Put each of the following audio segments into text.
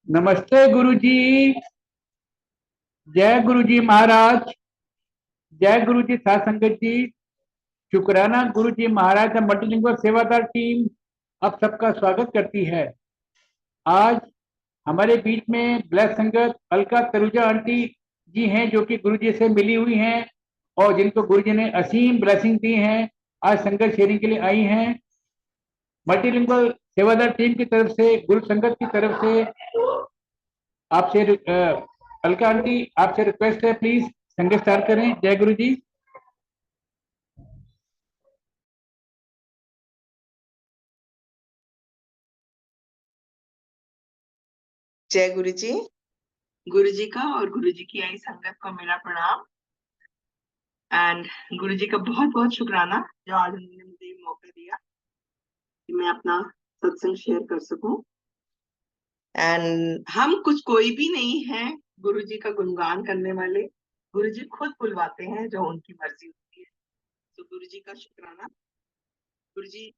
नमस्ते गुरु जी। जय गुरु जी महाराज। जय गुरु जी साध संगत जी। शुक्राना गुरु जी महाराज का मल्टीलिंगुअल सेवादार टीम आप सबका स्वागत करती है। आज हमारे बीच में ब्लैक संगत अलका तरुजा आंटी जी हैं, जो कि गुरु जी से मिली हुई हैं और जिनको गुरु जी ने असीम ब्लेसिंग दी हैं। आज संगत शेयरिंग के लिए आई हैं। मल्टीलिंगुअल सेवादार टीम की तरफ से, गुरु संगत की तरफ से आपसे अलका आंटी आपसे रिक्वेस्ट है, प्लीज संगत स्टार्ट करें। जय गुरु जी। जय गुरु जी। गुरु जी का और गुरु जी की आई संगत को मेरा प्रणाम। एंड गुरु जी का बहुत बहुत शुक्राना जो आज उन्होंने मुझे ये मौका दिया कि मैं अपना सत्संग शेयर कर सकूं। एंड हम कुछ कोई भी नहीं है गुरु जी का गुणगान करने वाले। गुरु जी खुद बुलवाते हैं जो उनकी मर्जी होती है। तो गुरु जी का शुक्राना। गुरु जी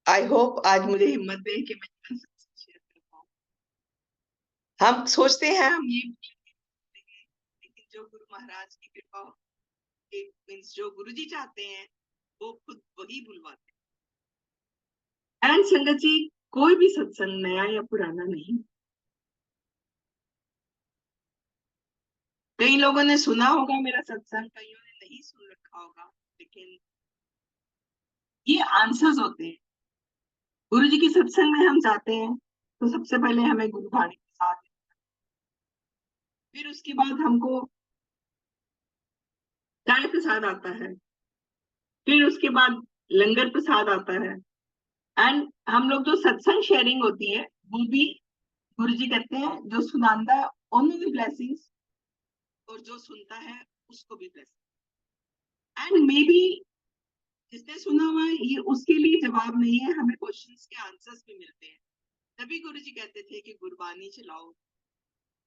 आई होप आज मुझे हिम्मत दे कि मैं अपना सत्संग शेयर कर पाऊं। हम सोचते हैं हम ये बोलेंगे, लेकिन जो गुरु महाराज की कृपा मीन्स जो गुरुजी चाहते हैं वो खुद वही बुलवाते हैं। एंड संगत जी, कोई भी सत्संग नया या पुराना नहीं। कई लोगों ने सुना होगा मेरा सत्संग, कईयों ने नहीं सुन रखा होगा, लेकिन ये आंसर्स होते हैं। गुरु जी के सत्संग में हम जाते हैं तो सबसे पहले हमें गुरु वाणी के साथ, फिर उसके बाद हमको चाय प्रसाद आता है, फिर उसके बाद लंगर प्रसाद आता है। एंड हम लोग जो सत्संग शेयरिंग होती है वो भी गुरु जी कहते हैं जो सुनांदा है उन्हें भी ब्लेसिंग्स, और जो सुनता है उसको भी ब्लेसिंग। एंड मे बी जिसने सुना हुआ है ये उसके लिए जवाब नहीं है, हमें क्वेश्चंस के आंसर्स भी मिलते हैं। तभी गुरु जी कहते थे कि गुरबानी चलाओ।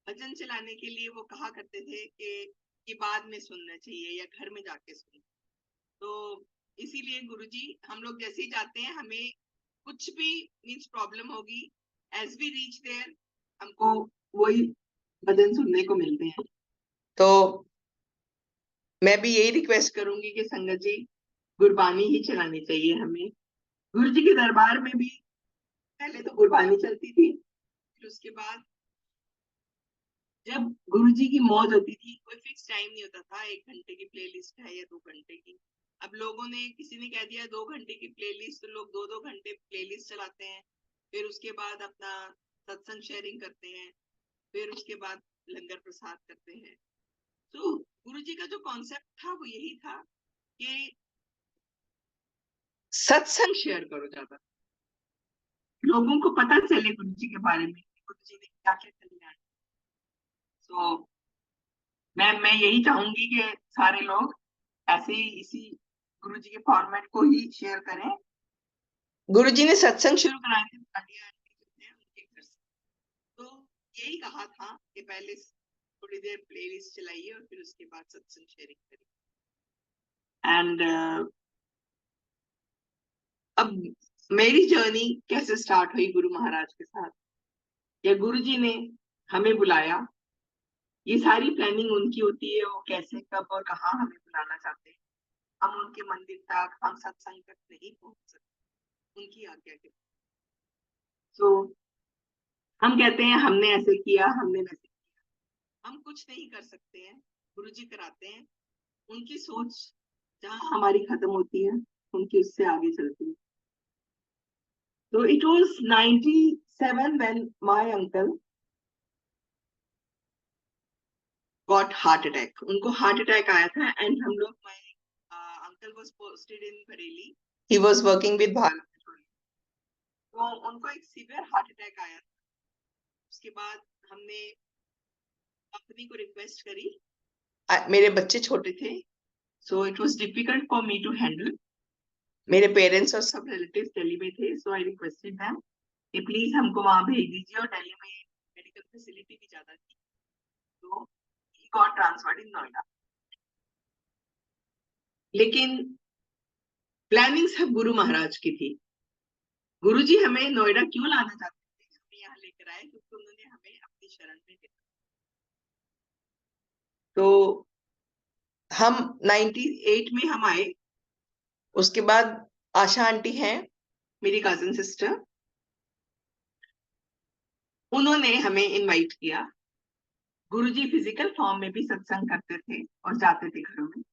भजन चलाने के लिए वो कहा करते थे कि बाद में सुनना चाहिए या घर में जाके सुनो। तो इसीलिए गुरु जी हम लोग जैसे ही जाते हैं, हमें कुछ भी मीन्स प्रॉब्लम होगी, एज वी रीच देयर हमको वही भजन सुनने को मिलते हैं। तो मैं भी यही रिक्वेस्ट करूंगी कि संगत जी गुरबानी ही चलानी चाहिए हमें। गुरु जी के दरबार में भी पहले तो गुरबानी चलती थी, फिर उसके बाद जब गुरु जी की मौज होती थी, कोई फिक्स टाइम नहीं होता था 1 घंटे की प्लेलिस्ट है या 2 घंटे की। अब लोगों ने, किसी ने कह दिया 2 घंटे की प्लेलिस्ट, तो लोग 2-2 घंटे प्लेलिस्ट चलाते हैं। फिर उसके बाद अपना सत्संग शेयरिंग करते हैं, फिर उसके बाद लंगर प्रसाद करते हैं। तो गुरु जी का जो कॉन्सेप्ट था वो यही था कि सत्संग शेयर करो, ज्यादा लोगों को पता चले गुरु जी के बारे में, गुरु जी ने क्या क्या कल्याण। तो मैं यही चाहूंगी कि सारे लोग ऐसे ही इसी गुरु जी के फॉर्मेट को ही शेयर करें। गुरु जी ने सत्संग शुरू कराए थे भाटिया आंटी जो थे उनके घर से। तो यही कहा था कि पहले थोड़ी देर प्लेलिस्ट चलाइए और फिर उसके बाद सत्संग शेयरिंग करिए। एंड अब मेरी जर्नी कैसे स्टार्ट हुई गुरु महाराज के साथ, या गुरु जी ने हमें बुलाया। ये सारी प्लानिंग उनकी होती है, वो कैसे कब और कहाँ हमें बुलाना चाहते हैं। हम उनके मंदिर तक, हम सत्संग तक नहीं पहुंच सकते उनकी आज्ञा के। तो हम कहते हैं हमने ऐसे किया, हमने वैसे किया। हम कुछ नहीं कर सकते हैं, गुरु जी कराते हैं। उनकी सोच जहाँ हमारी खत्म होती है, उनकी उससे आगे चलती है। तो it was 97 when my uncle got heart attack. उनको हार्ट अटैक आया था। एंड हम लोग, my uncle was posted in Bareilly, he was working with Bharat petroleum. तो उनको एक सीवियर हार्ट अटैक आया था। उसके बाद हमने कंपनी को रिक्वेस्ट करी। मेरे बच्चे छोटे थे, so it was difficult for me to handle. मेरे पेरेंट्स और सब रिलेटिव्स दिल्ली में थे, सो आई रिक्वेस्टेड देम कि प्लीज हमको वहां भेज दीजिए। और दिल्ली में मेडिकल फैसिलिटी भी ज्यादा थी, तो ही गॉट ट्रांसफर्ड इन नोएडा। लेकिन प्लानिंग सब गुरु महाराज की थी। गुरु जी हमें नोएडा क्यों लाना चाहते थे, हमें यहाँ लेकर कराए, क्योंकि उन्होंने हमें अपनी शरण में लिया। तो हम 98 में हम आए। उसके बाद आशा आंटी हैं, मेरी कजिन सिस्टर, उन्होंने हमें इनवाइट किया। गुरुजी फिजिकल फॉर्म में भी सत्संग करते थे और जाते थे घरों में।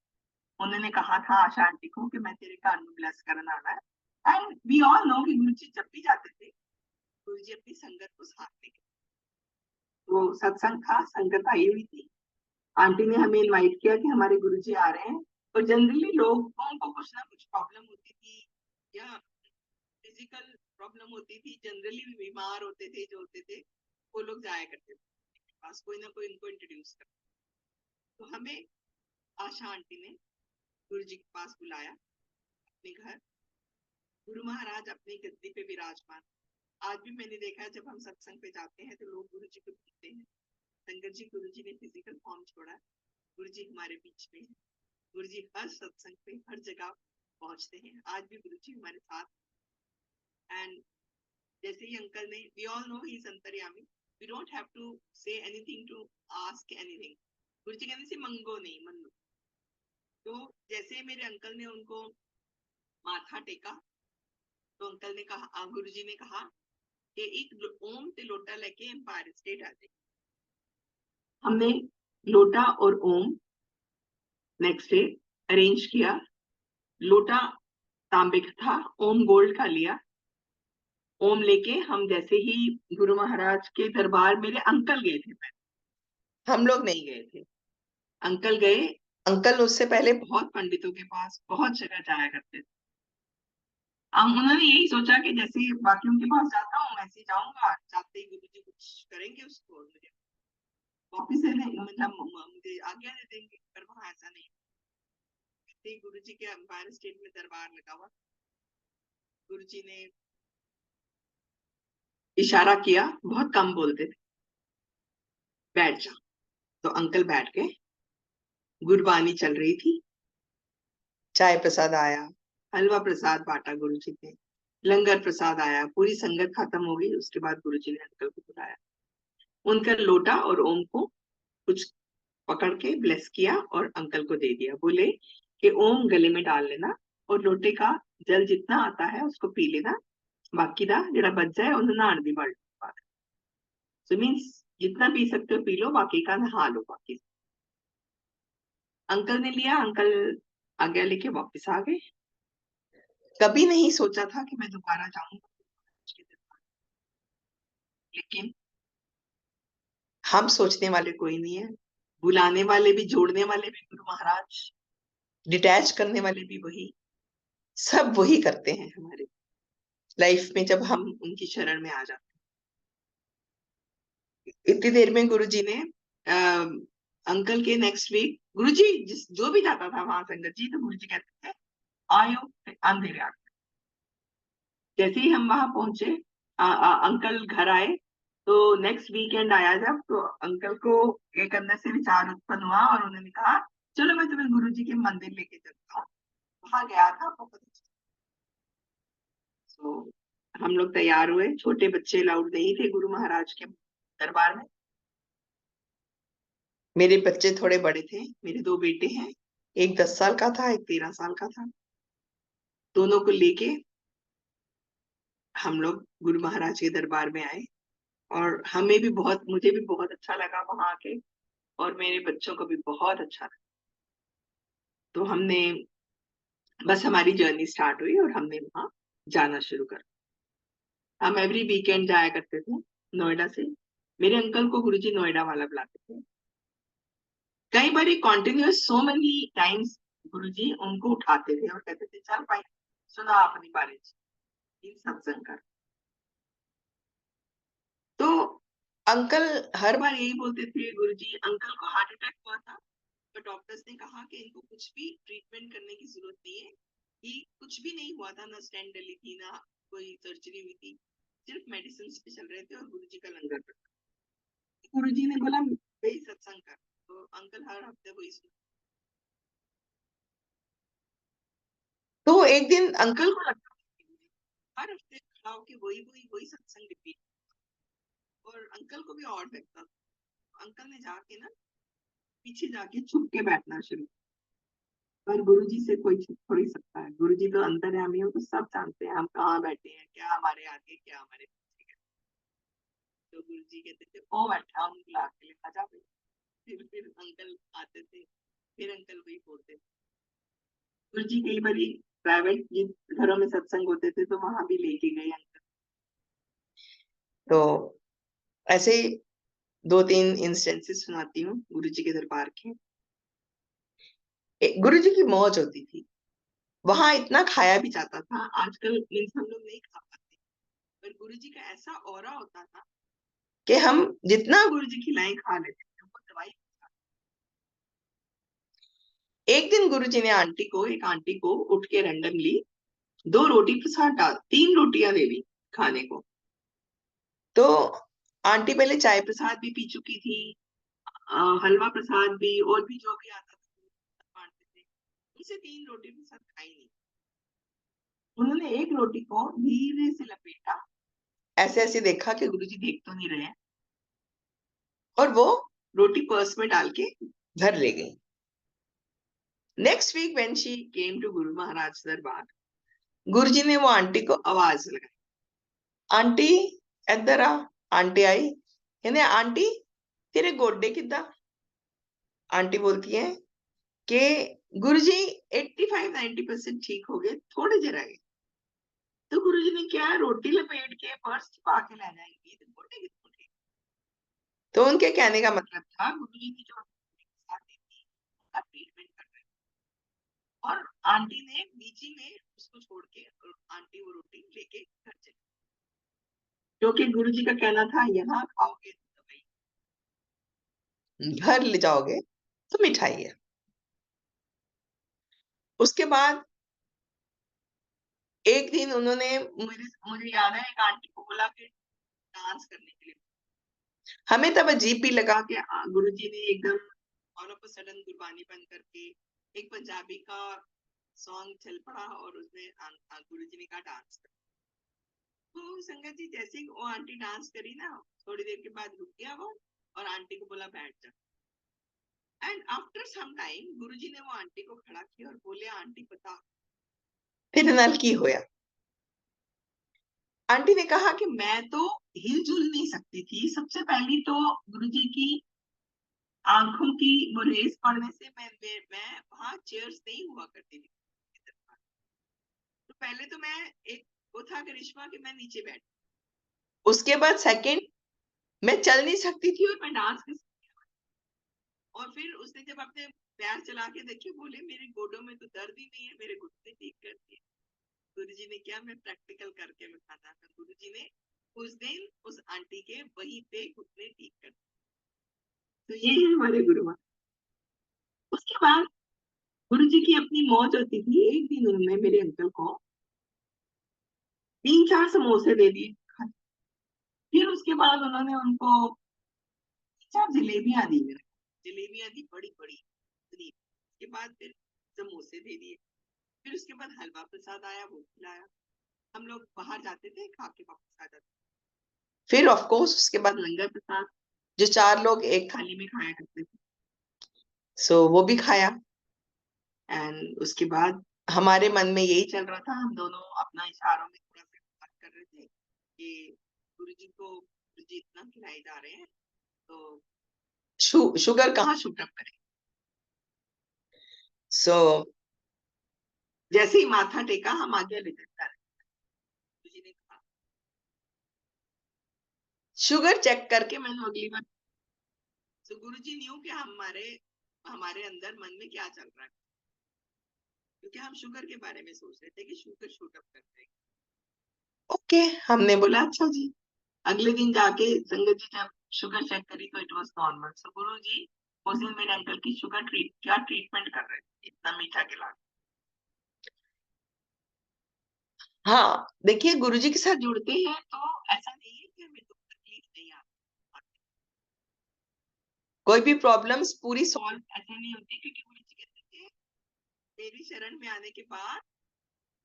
उन्होंने कहा था आशा आंटी को कि मैं तेरे घर में ब्लेस करने आना है। एंड वी ऑल नो कि गुरुजी जब भी जाते थे, गुरुजी अपनी संगत को साथ लेके, वो सत्संग था, संगत आई हुई थी। आंटी ने हमें इनवाइट किया कि हमारे गुरुजी आ रहे हैं। और जनरली लोगों को कुछ ना कुछ प्रॉब्लम होती थी या फिजिकल प्रॉब्लम होती थी, जनरली बीमार होते थे जो होते थे, वो लोग जाया करते थे पास, कोई ना कोई उनको इंट्रोड्यूस कर। तो हमें आशा आंटी ने गुरु जी के पास बुलाया अपने घर। गुरु महाराज अपनी गद्दी पे विराजमान। आज भी मैंने देखा है जब हम सत्संग पे जाते हैं तो लोग गुरु जी को पूछते हैं। संगत जी, गुरु जी ने फिजिकल फॉर्म छोड़ा, गुरु जी हमारे बीच में है। गुरु जी हर सत्संग पे हर जगह पहुंचते हैं। आज भी गुरु जी हमारे साथ। एंड जैसे ही अंकल ने, we all know he is अंतर्यामी, we don't have to say anything to ask anything. Guru ji कहते थे मंगो नहीं, मन लो। तो जैसे मेरे अंकल ने उनको माथा टेका, तो अंकल ने कहा, गुरु जी ने कहा कि एक ओम ते लोटा लेके एम्पायर स्टेट आ जाए। हमने लोटा और ओम नेक्स्ट डे अरेंज किया। लोटा तांबे का था, ओम गोल्ड का लिया। ओम लेके हम जैसे ही गुरु महाराज के दरबार, मेरे अंकल गए थे, हम लोग नहीं गए थे, अंकल गए। अंकल उससे पहले बहुत पंडितों के पास बहुत जगह जाया करते थे। उन्होंने यही सोचा कि जैसे बाकी उनके पास जाता हूँ वैसे ही जाऊंगा, जाते ही गुरु जी कुछ करेंगे उसको और मुझे वापिस मतलब मुझे आज्ञा दे देंगे। पर वहां ऐसा नहीं। गुरु जी के एम्पायर स्टेट में दरबार लगा हुआ। गुरु जी ने इशारा किया, बहुत कम बोलते थे, बैठ जा। तो अंकल बैठ गए। गुरबानी चल रही थी, चाय प्रसाद आया, हलवा प्रसाद बांटा गुरु जी ने, लंगर प्रसाद आया, पूरी संगत खत्म हो गई। उसके बाद गुरु जी ने अंकल को बुलाया। उनका लोटा और ओम को कुछ पकड़ के ब्लेस किया और अंकल को दे दिया। बोले कि ओम गले में डाल लेना और लोटे का जल जितना आता है उसको पी लेना, बाकी दा जेड़ा बच जाए उन्हें नहान दी बाल्टी पा दे। सो मीन्स जितना पी सकते हो पी लो, बाकी का नहा लो। बाकी अंकल ने लिया, अंकल आज्ञा लेके वापस आ गए। कभी नहीं सोचा था कि मैं दोबारा जाऊंगा, लेकिन हम सोचने वाले कोई नहीं है, बुलाने वाले भी, जोड़ने वाले भी गुरु महाराज, डिटैच करने वाले भी वही, सब वही करते हैं हमारे लाइफ में जब हम उनकी शरण में आ जाते हैं। इतनी देर में गुरु जी ने अंकल के नेक्स्ट वीक, गुरु जी जिस जो भी जाता था वहां संगत जी, तो गुरु जी कहते थे आयो अंधेरे आ। जैसे ही हम वहां पहुंचे, अंकल घर आए। तो नेक्स्ट वीकेंड आया जब, तो अंकल को एक अंदर से विचार उत्पन्न हुआ और उन्होंने कहा चलो मैं तुम्हें गुरु जी के मंदिर लेके चलता हूँ। वहां गया था बहुत अच्छा। तो हम लोग तैयार हुए, छोटे बच्चे अलाउड नहीं थे गुरु महाराज के दरबार में। मेरे बच्चे थोड़े बड़े थे, मेरे दो बेटे हैं, एक 10 साल का था, एक 13 साल का था। दोनों को लेके हम लोग गुरु महाराज के दरबार में आए। और हमें भी बहुत, मुझे भी बहुत अच्छा लगा वहां आके, और मेरे बच्चों को भी बहुत अच्छा लगा। तो हमने, बस हमारी जर्नी स्टार्ट हुई और हमने वहां जाना शुरू कर। हम एवरी वीकेंड जाया करते थे नोएडा से। मेरे अंकल को गुरुजी नोएडा वाला बुलाते थे। कई बार कॉन्टिन्यूस सो मेनी टाइम्स गुरुजी उनको उठाते थे और कहते थे चल भाई सुना अपनी बारे में सत्संग कर। तो अंकल हर बार यही बोलते थे, गुरुजी अंकल को हार्ट अटैक हुआ था, तो डॉक्टर्स ने कहा कि इनको कुछ भी ट्रीटमेंट करने की जरूरत नहीं है, कि कुछ भी नहीं हुआ था, ना स्टेंट डली थी, ना कोई सर्जरी हुई थी, सिर्फ मेडिसिन पे चल रहे थे और गुरुजी का लंगर पर। गुरुजी ने बोला भाई सत्संग कर, तो अंकल हर हफ्ते वही सुना। तो एक दिन अंकल को लगा हर हफ्ते खड़ा होके वही वही वही सत्संग रिपीट। और अंकल को भी ऑड लगता था। अंकल ने जाके ना पीछे जाके छुप के बैठना शुरू। पर गुरुजी से कोई छुप थोड़ी सकता है, गुरुजी तो अंतर्यामी हो, तो सब जानते हैं हम कहाँ बैठे हैं, क्या हमारे आगे क्या हमारे पीछे है। तो गुरुजी कहते थे ओ बैठा, हम बुला के ले आ जा भाई। फिर अंकल आते थे, फिर अंकल वही बोलते थे। गुरुजी कई बारी प्राइवेट जिन घरों में सत्संग होते थे तो वहां भी लेके गए अंकल। तो ऐसे ही 2-3 इंस्टेंसेस सुनाती हूँ गुरुजी के दरबार के। गुरुजी की मौज होती थी, वहां इतना खाया भी जाता था। आजकल मीन्स हम लोग नहीं खा पाते, पर गुरुजी का ऐसा ऑरा होता था कि हम जितना गुरुजी खिलाएं खा लेते थे, वो दवाई। एक दिन गुरुजी ने एक आंटी को उठ के रैंडमली 2 रोटी प्रसाद डाल, 3 रोटियां दे दी खाने को। तो आंटी पहले चाय प्रसाद भी पी चुकी थी, हलवा प्रसाद भी, और भी जो भी आता था बांटते थे। उसे 3 रोटी प्रसाद खाई नहीं। उन्होंने एक रोटी को धीरे से लपेटा, ऐसे ऐसे देखा कि गुरुजी देख तो नहीं रहे हैं, और वो रोटी पर्स में डाल के घर ले गई। Next week when she came to Guru Maharaj दरबार, गुरुजी ने वो आंटी को आवाज लगाई, आंटी इधर आ। आंटी आई, कहने आंटी तेरे गोडे किदा। आंटी बोलती है कि गुरुजी 85-90% ठीक हो गए, थोड़े जे रह गए। तो गुरुजी ने क्या, रोटी लपेट के पर्स छुपा के ले जाएंगी तो गोडे कितने ठीक। तो उनके कहने का मतलब था गुरुजी की जो ट्रीटमेंट कर रहे थे, और आंटी ने बीची में उसको छोड़ के, और आंटी वो रोटी लेके घर चली, क्योंकि गुरुजी का कहना था यहाँ खाओगे तो दवाई, घर ले जाओगे तो मिठाई है। उसके बाद एक दिन उन्होंने, मुझे मुझे याद है, एक आंटी को बोला कि डांस करने के लिए। हमें तब अजीब भी लगा कि गुरुजी ने एकदम all of a sudden Gurbani बंद करके एक पंजाबी का सॉन्ग चल पड़ा, और उसमें गुरुजी ने कहा डांस कर। तो संगत जी जैसे ही वो आंटी डांस करी ना, थोड़ी देर के बाद रुक गया वो, और आंटी को बोला बैठ जा। एंड आफ्टर सम टाइम गुरुजी ने वो आंटी को खड़ा किया और बोले आंटी बता तेरे नाल की होया। आंटी ने कहा कि मैं तो हिलजुल नहीं सकती थी। सबसे पहली तो गुरुजी की आंखों की वो रेस पड़ने से मैं वहां चेयर्स नहीं हुआ करती थी। तो पहले तो मैं एक वो था करिश्मा कि मैं नीचे बैठ, उसके बाद सेकंड मैं चल नहीं सकती थी और मैं डांस नहीं सकती। और फिर उसने जब अपने पैर चला के देखे, बोले मेरे गोडों में तो दर्द ही नहीं है, मेरे घुटने ठीक कर दिए। गुरुजी ने क्या, मैं प्रैक्टिकल करके बताता था। गुरुजी ने उस दिन उस आंटी के वहीं पे घुटने ठीक कर दिए। तो ये है हमारे गुरु महाराज। उसके बाद गुरुजी की अपनी मौज होती थी। एक दिन उन्होंने मेरे अंकल को 3-4 समोसे दे दिए। फिर उसके बाद उन्होंने उनको 4 जलेबियां दी मेरे को। जलेबियां दी बड़ी बड़ी इतनी। उसके बाद फिर समोसे दे दिए। फिर उसके बाद हलवा प्रसाद आया, वो खिलाया। हम लोग बाहर जाते थे, खा के वापस आ जाते। फिर ऑफ कोर्स उसके बाद लंगर प्रसाद, जो 4 लोग एक थाली में खाया करते थे, सो वो भी खाया। एंड उसके बाद हमारे मन में यही चल रहा था, हम दोनों अपना इशारों में थोड़ा सा बात कर रहे थे कि गुरुजी इतना खिलाए जा रहे हैं, तो शुगर कहाँ शूट अप करे। सो जैसे ही माथा टेका, हम आगे लेकर जा रहे। गुरुजी ने कहा शुगर चेक करके मैंने अगली बार। तो गुरुजी न्यू कि हमारे हमारे अंदर मन में क्या चल रहा है, क्योंकि हम शुगर के बारे में सोच रहे थे कि शुगर शूट अप कर जाएगी। ओके, हमने बोला अच्छा जी। अगले दिन जाके संगत जी जब शुगर चेक करी तो इट वाज नॉर्मल। सो गुरु जी उस दिन मेरे अंकल की शुगर क्या ट्रीटमेंट कर रहे थे, इतना मीठा खिला। हाँ देखिए, गुरुजी के साथ जुड़ते हैं तो ऐसा नहीं है कि हमें दुख तकलीफ नहीं आती। कोई भी प्रॉब्लम्स पूरी सॉल्व ऐसे नहीं होती, क्योंकि गुरुजी कहते थे मेरी शरण में आने के बाद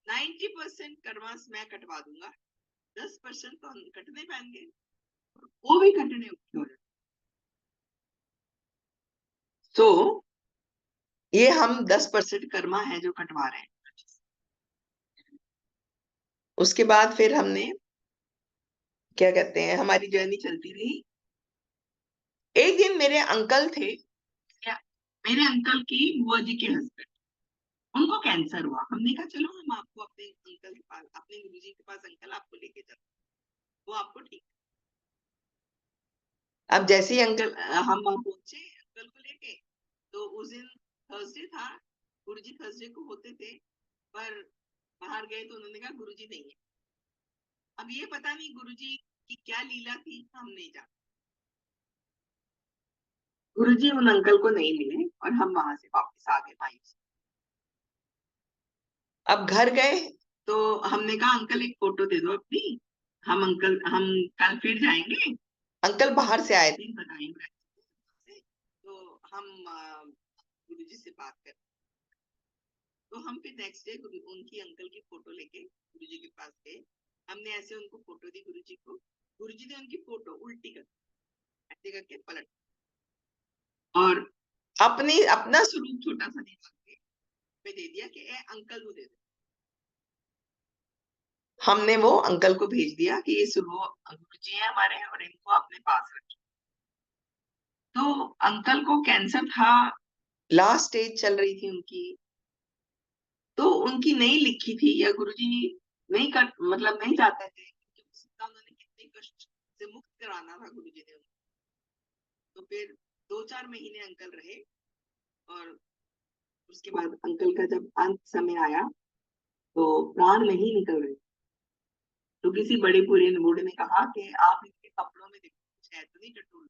90% कर्मास मैं कटवा दूंगा, 10% तो हम कटने पाएंगे। वो भी कटने औखे हो जाते। तो ये हम 10% कर्मा है जो कटवा रहे हैं। उसके बाद फिर हमने क्या कहते हैं, हमारी जर्नी चलती रही। एक दिन मेरे अंकल थे, क्या, मेरे अंकल की बुआ जी के हस्बैंड, उनको कैंसर हुआ। हमने कहा चलो हम आपको अपने अंकल के पास, अपने गुरुजी के पास अंकल आपको लेके चलो, वो आपको ठीक। अब जैसे ही अंकल हम वहां पहुंचे अंकल को लेके, तो उस दिन थर्सडे था, गुरुजी थर्सडे को होते थे, पर बाहर गए तो उन्होंने कहा गुरुजी नहीं है। अब ये पता नहीं गुरुजी की क्या लीला थी, हम नहीं जानते। गुरुजी उन अंकल को नहीं मिले और हम वहां से वापस आ गए मायूस। अब घर गए तो हमने कहा अंकल एक फोटो दे दो अपनी, हम कल फिर जाएंगे। अंकल बाहर से आए थे बताएंगे, तो हम गुरुजी से बात कर। तो हम फिर नेक्स्ट डे उनकी अंकल की फोटो लेके गुरुजी के पास गए। हमने ऐसे उनको फोटो दी गुरुजी को, गुरुजी ने उनकी फोटो उल्टी कर ऐसे करके पलट और अपना स्वरूप छोटा सा निकाल के पे दे दिया कि ए अंकल को दे दो। हमने वो अंकल को भेज दिया कि ये सुनो गुरुजी है हमारे और इनको अपने पास रखिए। तो अंकल को कैंसर था, लास्ट स्टेज चल रही थी उनकी, तो उनकी नहीं लिखी थी या गुरुजी नहीं कर मतलब नहीं चाहते थे, क्योंकि उन्होंने कितने कष्ट से मुक्त कराना था गुरुजी ने। तो फिर 2-4 महीने अंकल रहे और उसके बाद अंकल का जब अंत समय आया तो प्राण नहीं निकल रहे। तो किसी बड़े बूढ़े ने कहा कि आप इनके कपड़ों में देखो कुछ है तो नहीं टटोल।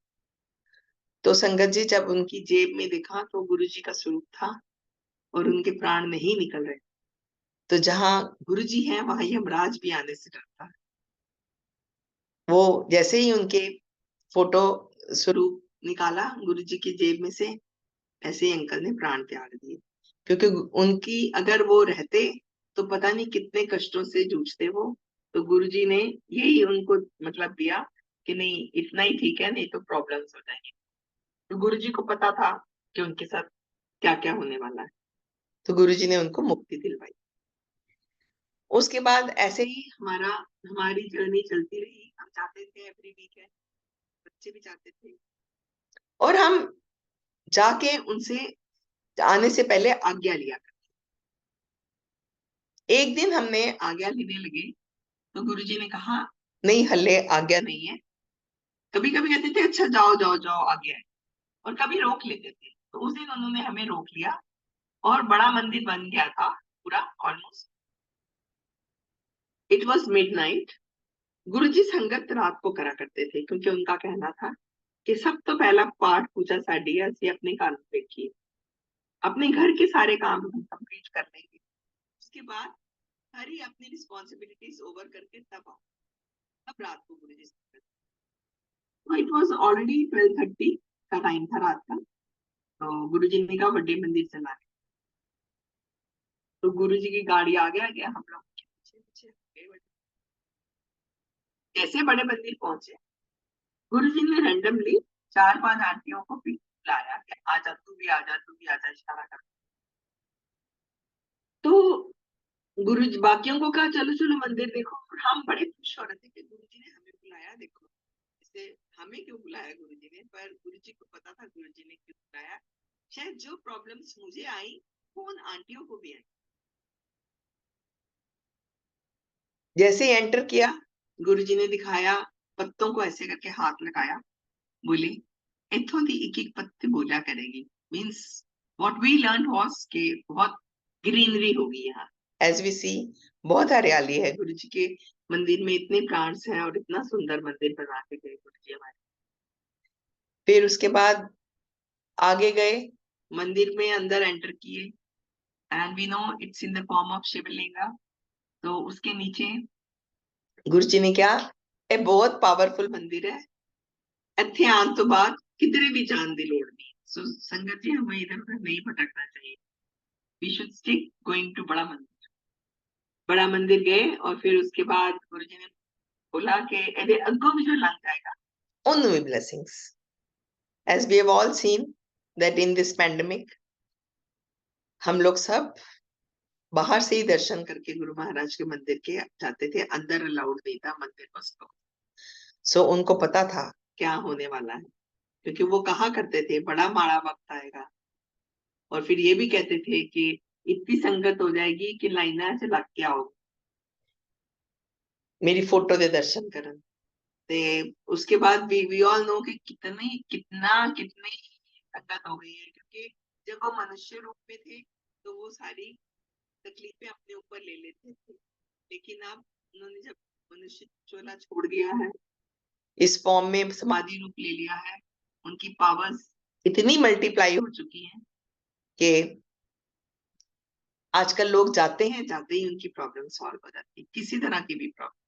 तो संगत जी जब उनकी जेब में देखा तो गुरुजी का स्वरूप था और उनके प्राण नहीं निकल रहे। तो जहां गुरुजी हैं वहां यमराज भी आने से डरता है। वो जैसे ही उनके फोटो स्वरूप निकाला गुरुजी की जेब में से, ऐसे ही अंकल ने प्राण त्याग दिए। क्योंकि उनकी अगर वो रहते तो पता नहीं कितने कष्टों से जूझते वो। तो गुरुजी ने यही उनको मतलब दिया कि नहीं इतना ही ठीक है, नहीं तो प्रॉब्लम्स हो जाएंगी। तो गुरुजी को पता था कि उनके साथ क्या क्या होने वाला है, तो गुरुजी ने उनको मुक्ति दिलवाई। उसके बाद ऐसे ही हमारी जर्नी चलती रही। हम चाहते थे एवरी वीक है, बच्चे भी चाहते थे, और हम जाके उनसे आने से पहले आज्ञा लिया। एक दिन हमने आज्ञा लेने लगे तो गुरुजी ने कहा नहीं हल्ले आज्ञा नहीं है। कभी कभी कहते थे अच्छा जाओ जाओ जाओ आज्ञा है, और कभी रोक लेते थे। तो उस दिन उन्होंने हमें रोक लिया और बड़ा मंदिर बन गया था पूरा almost. It was midnight. Guruji संगत रात को करा करते थे क्योंकि उनका कहना था कि सब तो पहला पाठ पूजा साड़ी है, ਅਸੀਂ अपने काम देखिए, अपने घर के सारे काम हम कंप्लीट कर लेंगे, उसके बाद सारी अपनी रिस्पॉन्सिबिलिटीज ओवर करके तब आओ। तब रात को गुरुजी संगत। तो इट वॉज ऑलरेडी 12:30 का टाइम था रात का। तो गुरुजी ने कहा बड़े मंदिर चला है। तो गुरुजी की गाड़ी आगे आ गया, हम लोग पीछे पीछे गए। जैसे बड़े मंदिर पहुंचे गुरुजी ने रैंडमली 4-5 आंटियों को बुलाया कि आजा तू भी आजा तू भी आजा, इशारा कर। तो गुरु जी बाकियों को कहा चलो चलो मंदिर देखो, और हम बड़े खुश हो रहे थे कि गुरु जी ने हमें बुलाया। देखो इसे हमें क्यों बुलाया गुरु जी ने, पर गुरु जी को पता था गुरु जी ने क्यों बुलाया। शायद जो प्रॉब्लम्स मुझे आई वो उन आंटियों को भी आई। जैसे ही एंटर किया गुरु जी ने दिखाया, पत्तों को ऐसे करके हाथ लगाया, बोले इथों दी एक एक पत्ती बोला करेगी। Means what we learn was कि बहुत ग्रीनरी होगी यहाँ। एज वी सी बहुत हरियाली है। गुरु जी के मंदिर में इतने प्लांट्स हैं और इतना सुंदर मंदिर बना के गए गुरु जी हमारे। फिर उसके बाद आगे गए, मंदिर में अंदर एंटर किए, and we know it's in the form of Shivalinga. तो उसके नीचे गुरु जी ने क्या, ये बहुत पावरफुल मंदिर है, ਇੱਥੇ ਆਉਣ ਤੋਂ ਬਾਅਦ किधरे भी जान की लोड़ नहीं। सो संगत जी हमें इधर उधर नहीं भटकना चाहिए। We should stick going to Bada Mandir. बड़ा मंदिर गए और फिर उसके बाद गुरु जी ने बोला कि ਇਹਦੇ ਅੱਗੋਂ भी जो लंघ जाएगा only blessings. As we have all seen that in this pandemic, हम लोग सब बाहर से ही दर्शन करके गुरु महाराज के मंदिर के जाते थे, अंदर अलाउड नहीं था मंदिर को। सो उनको पता था क्या होने वाला है, क्योंकि वो कहा करते थे बड़ा माड़ा वक्त आएगा, और फिर ये भी कहते थे कि इतनी संगत हो जाएगी कि लाइना से लग के आओ, मेरी फोटो दे दर्शन करन। ते उसके बाद वी ऑल नो कि कितनी संगत हो गई है, क्योंकि जब वो मनुष्य रूप में थे तो वो सारी तकलीफें अपने ऊपर ले लेते थे, लेकिन अब उन्होंने जब मनुष्य चोला छोड़ दिया है, इस फॉर्म में समाधि रूप ले लिया है, उनकी पावर्स इतनी मल्टीप्लाई हो चुकी हैं कि आजकल लोग जाते ही उनकी प्रॉब्लम सॉल्व हो जाती है, किसी तरह की भी प्रॉब्लम।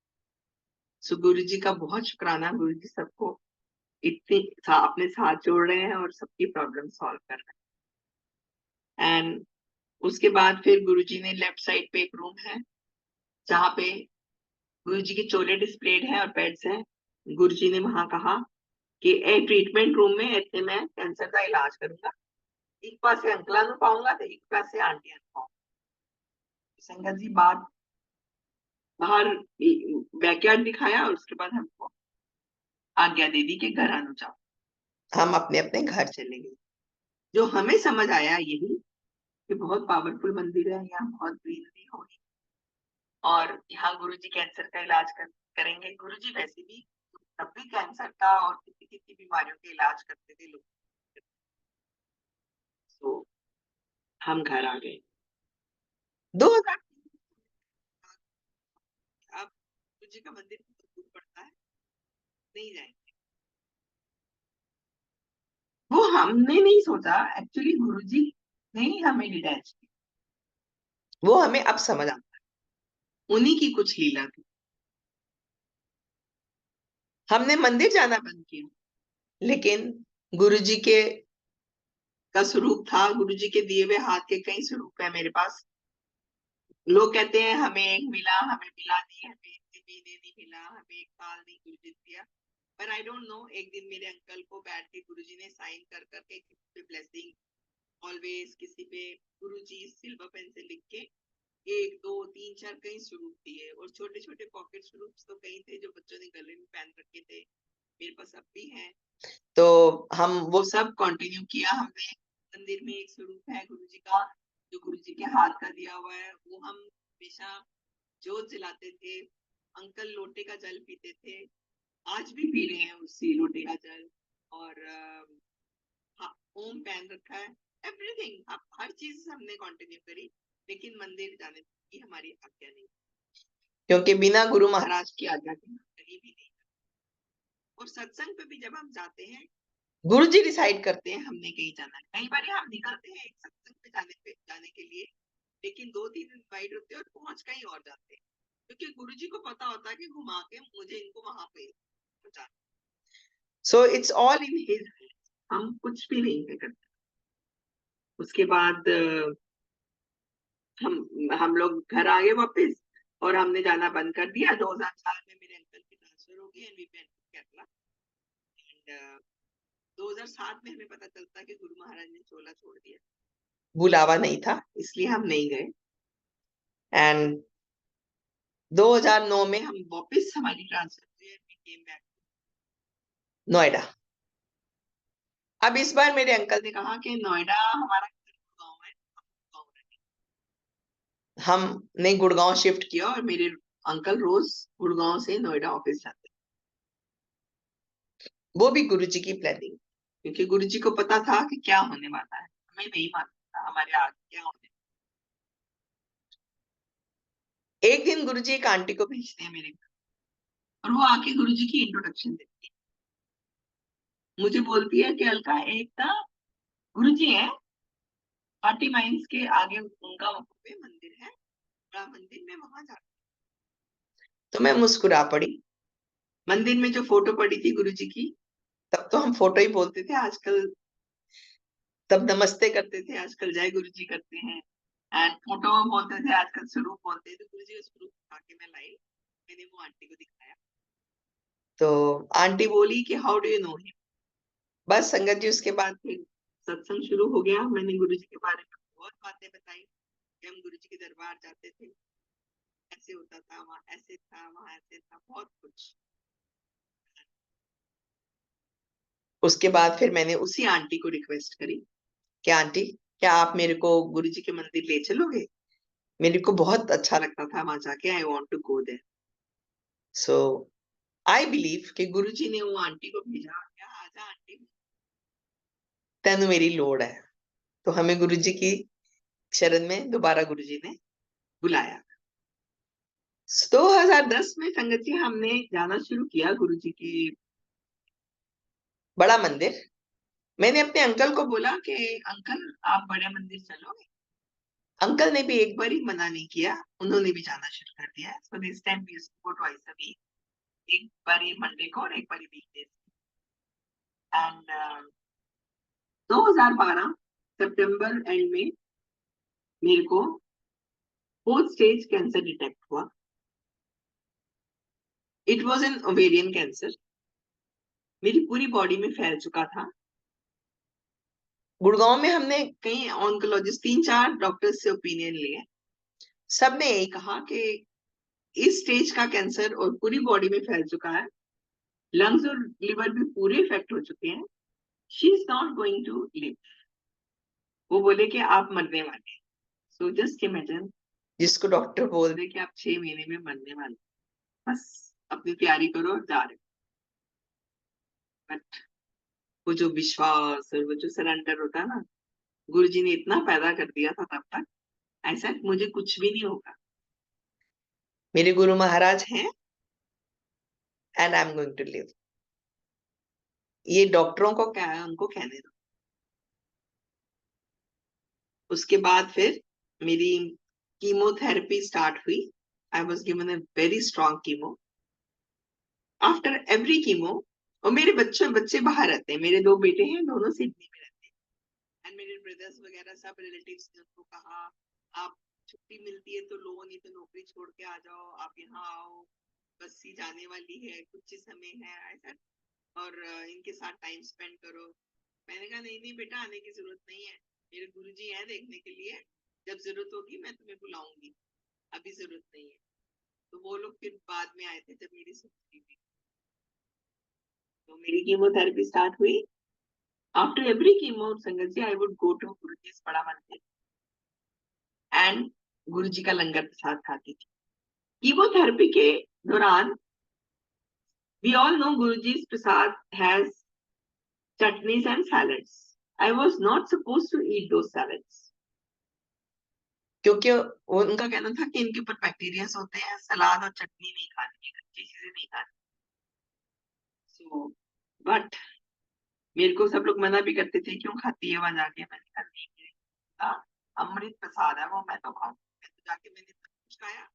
सो गुरु जी का बहुत शुक्राना, गुरु जी सबको इतने अपने साथ जोड़ रहे हैं और सबकी प्रॉब्लम सॉल्व कर रहे हैं। एंड उसके बाद फिर गुरु जी ने लेफ्ट साइड पे एक रूम है जहाँ पे गुरु जी के चोले डिस्प्लेड हैं और बेड्स हैं। गुरु जी ने वहां कहा कि ए ट्रीटमेंट रूम में इतने मैं कैंसर का इलाज करूंगा, एक पास से अंकला नु पाऊंगा तो एक पास से आंटियां पाऊंगा। संगत जी बात बाहर बैकयार्ड दिखाया और उसके बाद हमको आज्ञा दे दी कि घर आना जाओ। हम अपने अपने घर चले गए। जो हमें समझ आया यही कि बहुत पावरफुल मंदिर है, यहाँ बहुत ग्रीनरी होगी और यहाँ गुरु जी कैंसर का इलाज करेंगे। गुरु जी वैसे भी तब भी कैंसर का और किसी किसी बीमारियों के इलाज करते थे लोग। तो हम घर आ गए 2000। अब गुरु जी का मंदिर बहुत दूर पड़ता है, नहीं जाएंगे। वो हमने नहीं सोचा, एक्चुअली गुरु जी ने ही हमें डिटैच किया। वो हमें अब समझ आता है, उन्हीं की कुछ लीला थी। हमने मंदिर जाना बंद किया, लेकिन गुरु जी के का स्वरूप था, गुरु जी के दिए हुए हाथ के कई स्वरूप है मेरे पास। लोग कहते हैं हमें एक मिला, हमें मिला नहीं, हमें महीने नहीं मिला, हमें एक साल नहीं गुरु जी दिया। पर आई डोंट नो, एक दिन मेरे अंकल को बैठ के गुरु जी ने साइन कर करके किसी पे ब्लेसिंग ऑलवेज, किसी पे गुरु जी सिल्वर पेन से लिख के 1 2 3 4 कई स्वरूप दिए, और छोटे छोटे पॉकेट स्वरूप तो कई थे जो बच्चों ने गले में पहन रखे थे, मेरे पास अब भी हैं। तो हम वो सब कंटिन्यू किया हमने। मंदिर में एक स्वरूप है गुरु जी का, जो गुरु जी के हाथ का दिया हुआ है, वो हम हमेशा जोत जलाते थे। अंकल लोटे का जल पीते थे, आज भी पी रहे हैं उसी लोटे का जल, और हाँ, ओम पहन रखा है, एवरीथिंग। अब हर चीज हमने कंटिन्यू करी, लेकिन मंदिर जाने की हमारी आज्ञा नहीं, क्योंकि बिना गुरु महाराज की आज्ञा के कहीं भी नहीं। और सत्संग पे भी जब हम जाते हैं, गुरु जी डिसाइड करते हैं हमने कहीं जाना है। कई बार हम निकलते हैं एक सत्संग पे जाने के लिए, लेकिन 2 3 इनवाइट होते हैं और पहुंच कहीं और जाते हैं, क्योंकि गुरु जी को पता होता है कि घुमा के मुझे इनको वहां पे पहुंचाना। So it's all in his hand, हम कुछ भी नहीं करते। उसके बाद हम लोग घर आ गए वापस, और हमने जाना बंद कर दिया। 2004 में मेरे अंकल की ट्रांसफर हो गई and we went to Kerala. And 2007 में हमें पता चलता कि गुरु महाराज ने चोला छोड़ दिया। बुलावा नहीं था इसलिए हम नहीं गए। एंड 2009 में हम वापस, हमारी ट्रांसफर हुई and we came back Noida. अब इस बार मेरे अंकल ने कहा कि नोएडा हमारा गांव है, हमने गुड़गांव शिफ्ट किया, और मेरे अंकल रोज गुड़गांव से नोएडा ऑफिस जाते। वो भी गुरु जी की प्लानिंग, क्योंकि गुरु जी को पता था कि क्या होने वाला है, हमें नहीं मालूम था हमारे आगे क्या होने। एक दिन गुरु जी एक आंटी को भेजते हैं मेरे घर, और वो आके गुरु जी की इंट्रोडक्शन देती है। मुझे बोलती है कि अलका, एक ना गुरु जी है पार्टी माइंस के आगे, उनका वहां पे मंदिर है, बड़ा मंदिर में वहां जाती। तो मैं मुस्कुरा पड़ी। मंदिर में जो फोटो पड़ी थी गुरु जी की, तब तो हम फोटो ही बोलते थे, आजकल तब नमस्ते करते थे, आजकल जय गुरु जी करते हैं। एंड फोटो बोलते थे, आजकल स्वरूप बोलते थे। तो गुरु जी का स्वरूप उठा के मैं लाई, मैंने वो आंटी को दिखाया। तो आंटी बोली कि how do you know him. बस संगत जी उसके बाद फिर सत्संग शुरू हो गया। मैंने गुरुजी के बारे में बहुत बातें बताई कि हम गुरुजी के दरबार जाते थे, ऐसे होता था, वहाँ ऐसे था, वहाँ ऐसे था, बहुत कुछ। उसके बाद फिर मैंने उसी आंटी को रिक्वेस्ट करी कि आंटी क्या आप मेरे को गुरुजी के मंदिर ले चलोगे, मेरे को बहुत अच्छा लगता था वहां जाके, I want to go there. So I believe कि गुरुजी ने वो आंटी को भेजा, क्या आजा आंटी तेन मेरी लोड़ है। तो हमें गुरुजी की शरण में दोबारा गुरुजी ने बुलाया। 2010 में संगत जी हमने जाना शुरू किया गुरुजी की बड़ा मंदिर। मैंने अपने अंकल को बोला कि अंकल आप बड़े मंदिर चलोगे। अंकल ने भी एक बार ही मना नहीं किया, उन्होंने भी जाना शुरू कर दिया। So this time we go twice a week, एक बार ये मंडे को और एक बार वीकडेज। एंड 2012 सितंबर एंड में मेरे को 4th स्टेज कैंसर डिटेक्ट हुआ। It was an ovarian cancer. मेरी पूरी बॉडी में फैल चुका था। गुड़गांव में हमने कई ऑन्कोलॉजिस्ट 3-4 डॉक्टर्स से ओपिनियन लिए, सबने यही कहा कि इस स्टेज का कैंसर और पूरी बॉडी में फैल चुका है, लंग्स और लिवर भी पूरे इफेक्ट हो चुके हैं, she is not going to live. वो बोले कि आप मरने वाले हैं। सो जस्ट इमेजिन, जिसको डॉक्टर बोल दे कि आप 6 महीने में मरने वाले, बस अपनी तैयारी करो और जा रहे। बट वो जो विश्वास और वो जो सरेंडर होता है ना, गुरुजी ने इतना पैदा कर दिया था तब तक, ऐसा मुझे कुछ भी नहीं होगा, मेरे गुरु महाराज हैं and I am going to live. ये डॉक्टरों को क्या है, उनको कहने दो। उसके बाद फिर मेरी कीमोथेरेपी स्टार्ट हुई। I was given a very strong chemo. After every chemo, और मेरे बच्चे बाहर रहते हैं, मेरे 2 बेटे हैं, दोनों सिडनी में रहते हैं। एंड मेरे ब्रदर्स वगैरह सब रिलेटिव्स ने उनको कहा आप छुट्टी मिलती है तो लो, नहीं तो नौकरी छोड़ के आ जाओ, आप यहाँ आओ, बस ही जाने वाली है, कुछ ही समय है ऐसा, और इनके साथ टाइम स्पेंड करो। मैंने कहा नहीं नहीं बेटा, आने की जरूरत नहीं है, मेरे गुरुजी हैं देखने के लिए, जब जरूरत होगी मैं तुम्हें बुलाऊंगी, अभी जरूरत नहीं है। तो वो लोग फिर बाद में आए थे जब मेरी सर्जरी हुई। तो मेरी कीमोथेरेपी स्टार्ट हुई। आफ्टर एवरी कीमो संगत जी I would go to Guruji's बड़ा मंदिर एंड गुरुजी का लंगर प्रसाद खाती थी। कीमोथेरेपी के दौरान we all know Guruji's prasad has chutneys and salads. I was not supposed to eat those salads. क्योंकि उनका कहना था कि इनके ऊपर बैक्टीरिया होते हैं, सलाद और चटनी नहीं खानी है, कच्ची चीजें नहीं खानी। सो बट मेरे को सब लोग मना भी करते थे, क्यों खाती है वहां जाके। मैंने कहा नहीं, अमृत प्रसाद है वो, मैं तो खाऊं। मैं तो जाके मैंने सब कुछ खाया।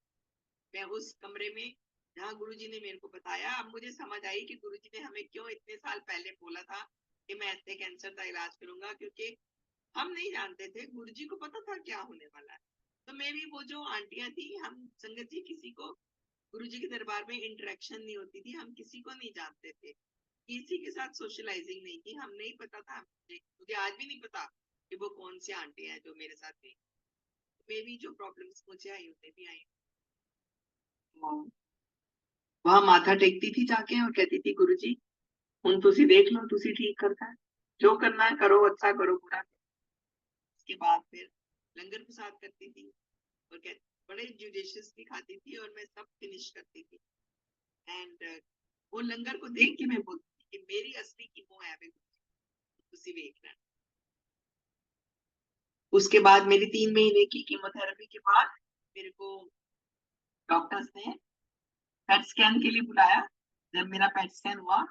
मैं उस कमरे में जहाँ गुरुजी ने मेरे को बताया, अब मुझे समझ आई कि गुरुजी ने हमें क्यों इतने साल पहले बोला था कि मैं ऐसे कैंसर का इलाज करूंगा, क्योंकि हम नहीं जानते थे, गुरुजी को पता था क्या होने वाला है। तो मेरी वो जो आंटियां थी, हम संगत जी किसी को गुरुजी के दरबार में इंटरेक्शन नहीं होती थी, हम किसी को नहीं जानते थे, किसी के साथ सोशलाइजिंग नहीं की, हम नहीं पता था। मुझे आज भी नहीं पता कि वो कौन सी आंटी है जो मेरे साथ थी। मेरी जो प्रॉब्लम्स मुझे आई उन्हें भी आई। वहां माथा टेकती थी जाके और कहती थी गुरुजी हुन तुसी देख लो, तुसी ठीक करता है, जो करना है करो, अच्छा करो, बुरा करो। उसके बाद फिर लंगर प्रसाद करती थी और बड़े जुडिशियसली खाती थी और मैं सब फिनिश करती थी। एंड वो लंगर को देख के मैं बोलती थी कि मेरी असली कीमो है अभी, तुसी देखना। उसके बाद मेरी 3 महीने की कीमोथेरेपी के बाद मेरे को डॉक्टर्स ने पेट स्कैन के लिए बुलाया। जब मेरा पेट स्कैन हुआ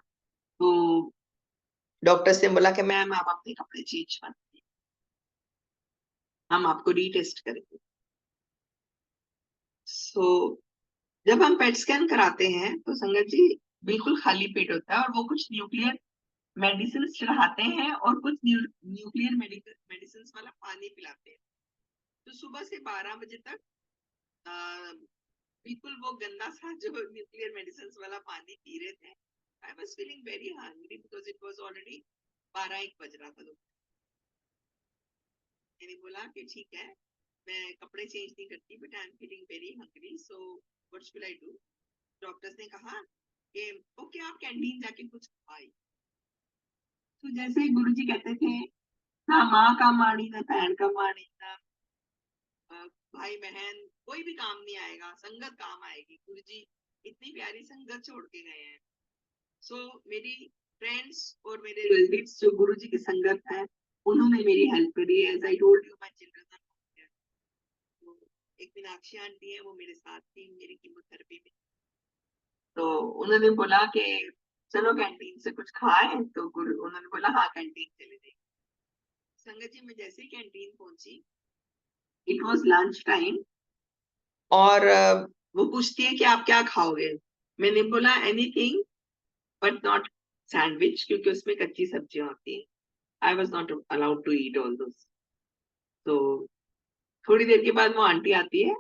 तो डॉक्टर्स ने बोला कि मैम आप अपने कपड़े चेंज मत कीजिए, हम आपको रीटेस्ट करेंगे। सो जब हम पेट स्कैन कराते हैं तो संगत जी बिल्कुल खाली पेट होता है, और वो कुछ न्यूक्लियर मेडिसिन चढ़ाते हैं और कुछ न्यूक्लियर मेडिसिन वाला पानी पिलाते हैं। तो सुबह से 12 बजे तक बिल्कुल वो गंदा सा जो न्यूक्लियर मेडिसिन वाला पानी पी रहे थे, I was feeling very hungry because it was already 12-1 बज रहा था। मैंने बोला कि ठीक है, मैं कपड़े चेंज नहीं करती, but I am feeling very hungry, so what should I do. Doctors ने कहा कि ओके, आप कैंटीन जाके कुछ खाए। तो जैसे गुरुजी कहते थे, ना माँ का माड़ी ना बहन का माड़ी, ना भाई बहन, कोई भी काम नहीं आएगा, संगत काम आएगी। गुरुजी इतनी प्यारी संगत छोड़ के गए हैं। सो मेरी फ्रेंड्स और मेरे रिलेटिव्स जो गुरुजी की संगत है, उन्होंने मेरी हेल्प करी। As I told you, my children are here. तो एक मीनाक्षी आंटी है, वो मेरे साथ थी मेरी कीमोथेरेपी में। तो उन्होंने बोला कि चलो कैंटीन से कुछ खाएं, तो उन्होंने बोला हाँ कैंटीन चले जाइए। संगत जी, मैं जैसे ही कैंटीन पहुंची, इट वाज लंच टाइम, और वो पूछती है कि आप क्या खाओगे। मैंने बोला एनीथिंग बट नॉट सैंडविच, क्योंकि उसमें कच्ची सब्जियां होती हैं। I was not allowed to eat all those. तो थोड़ी देर के बाद वो आंटी आती है,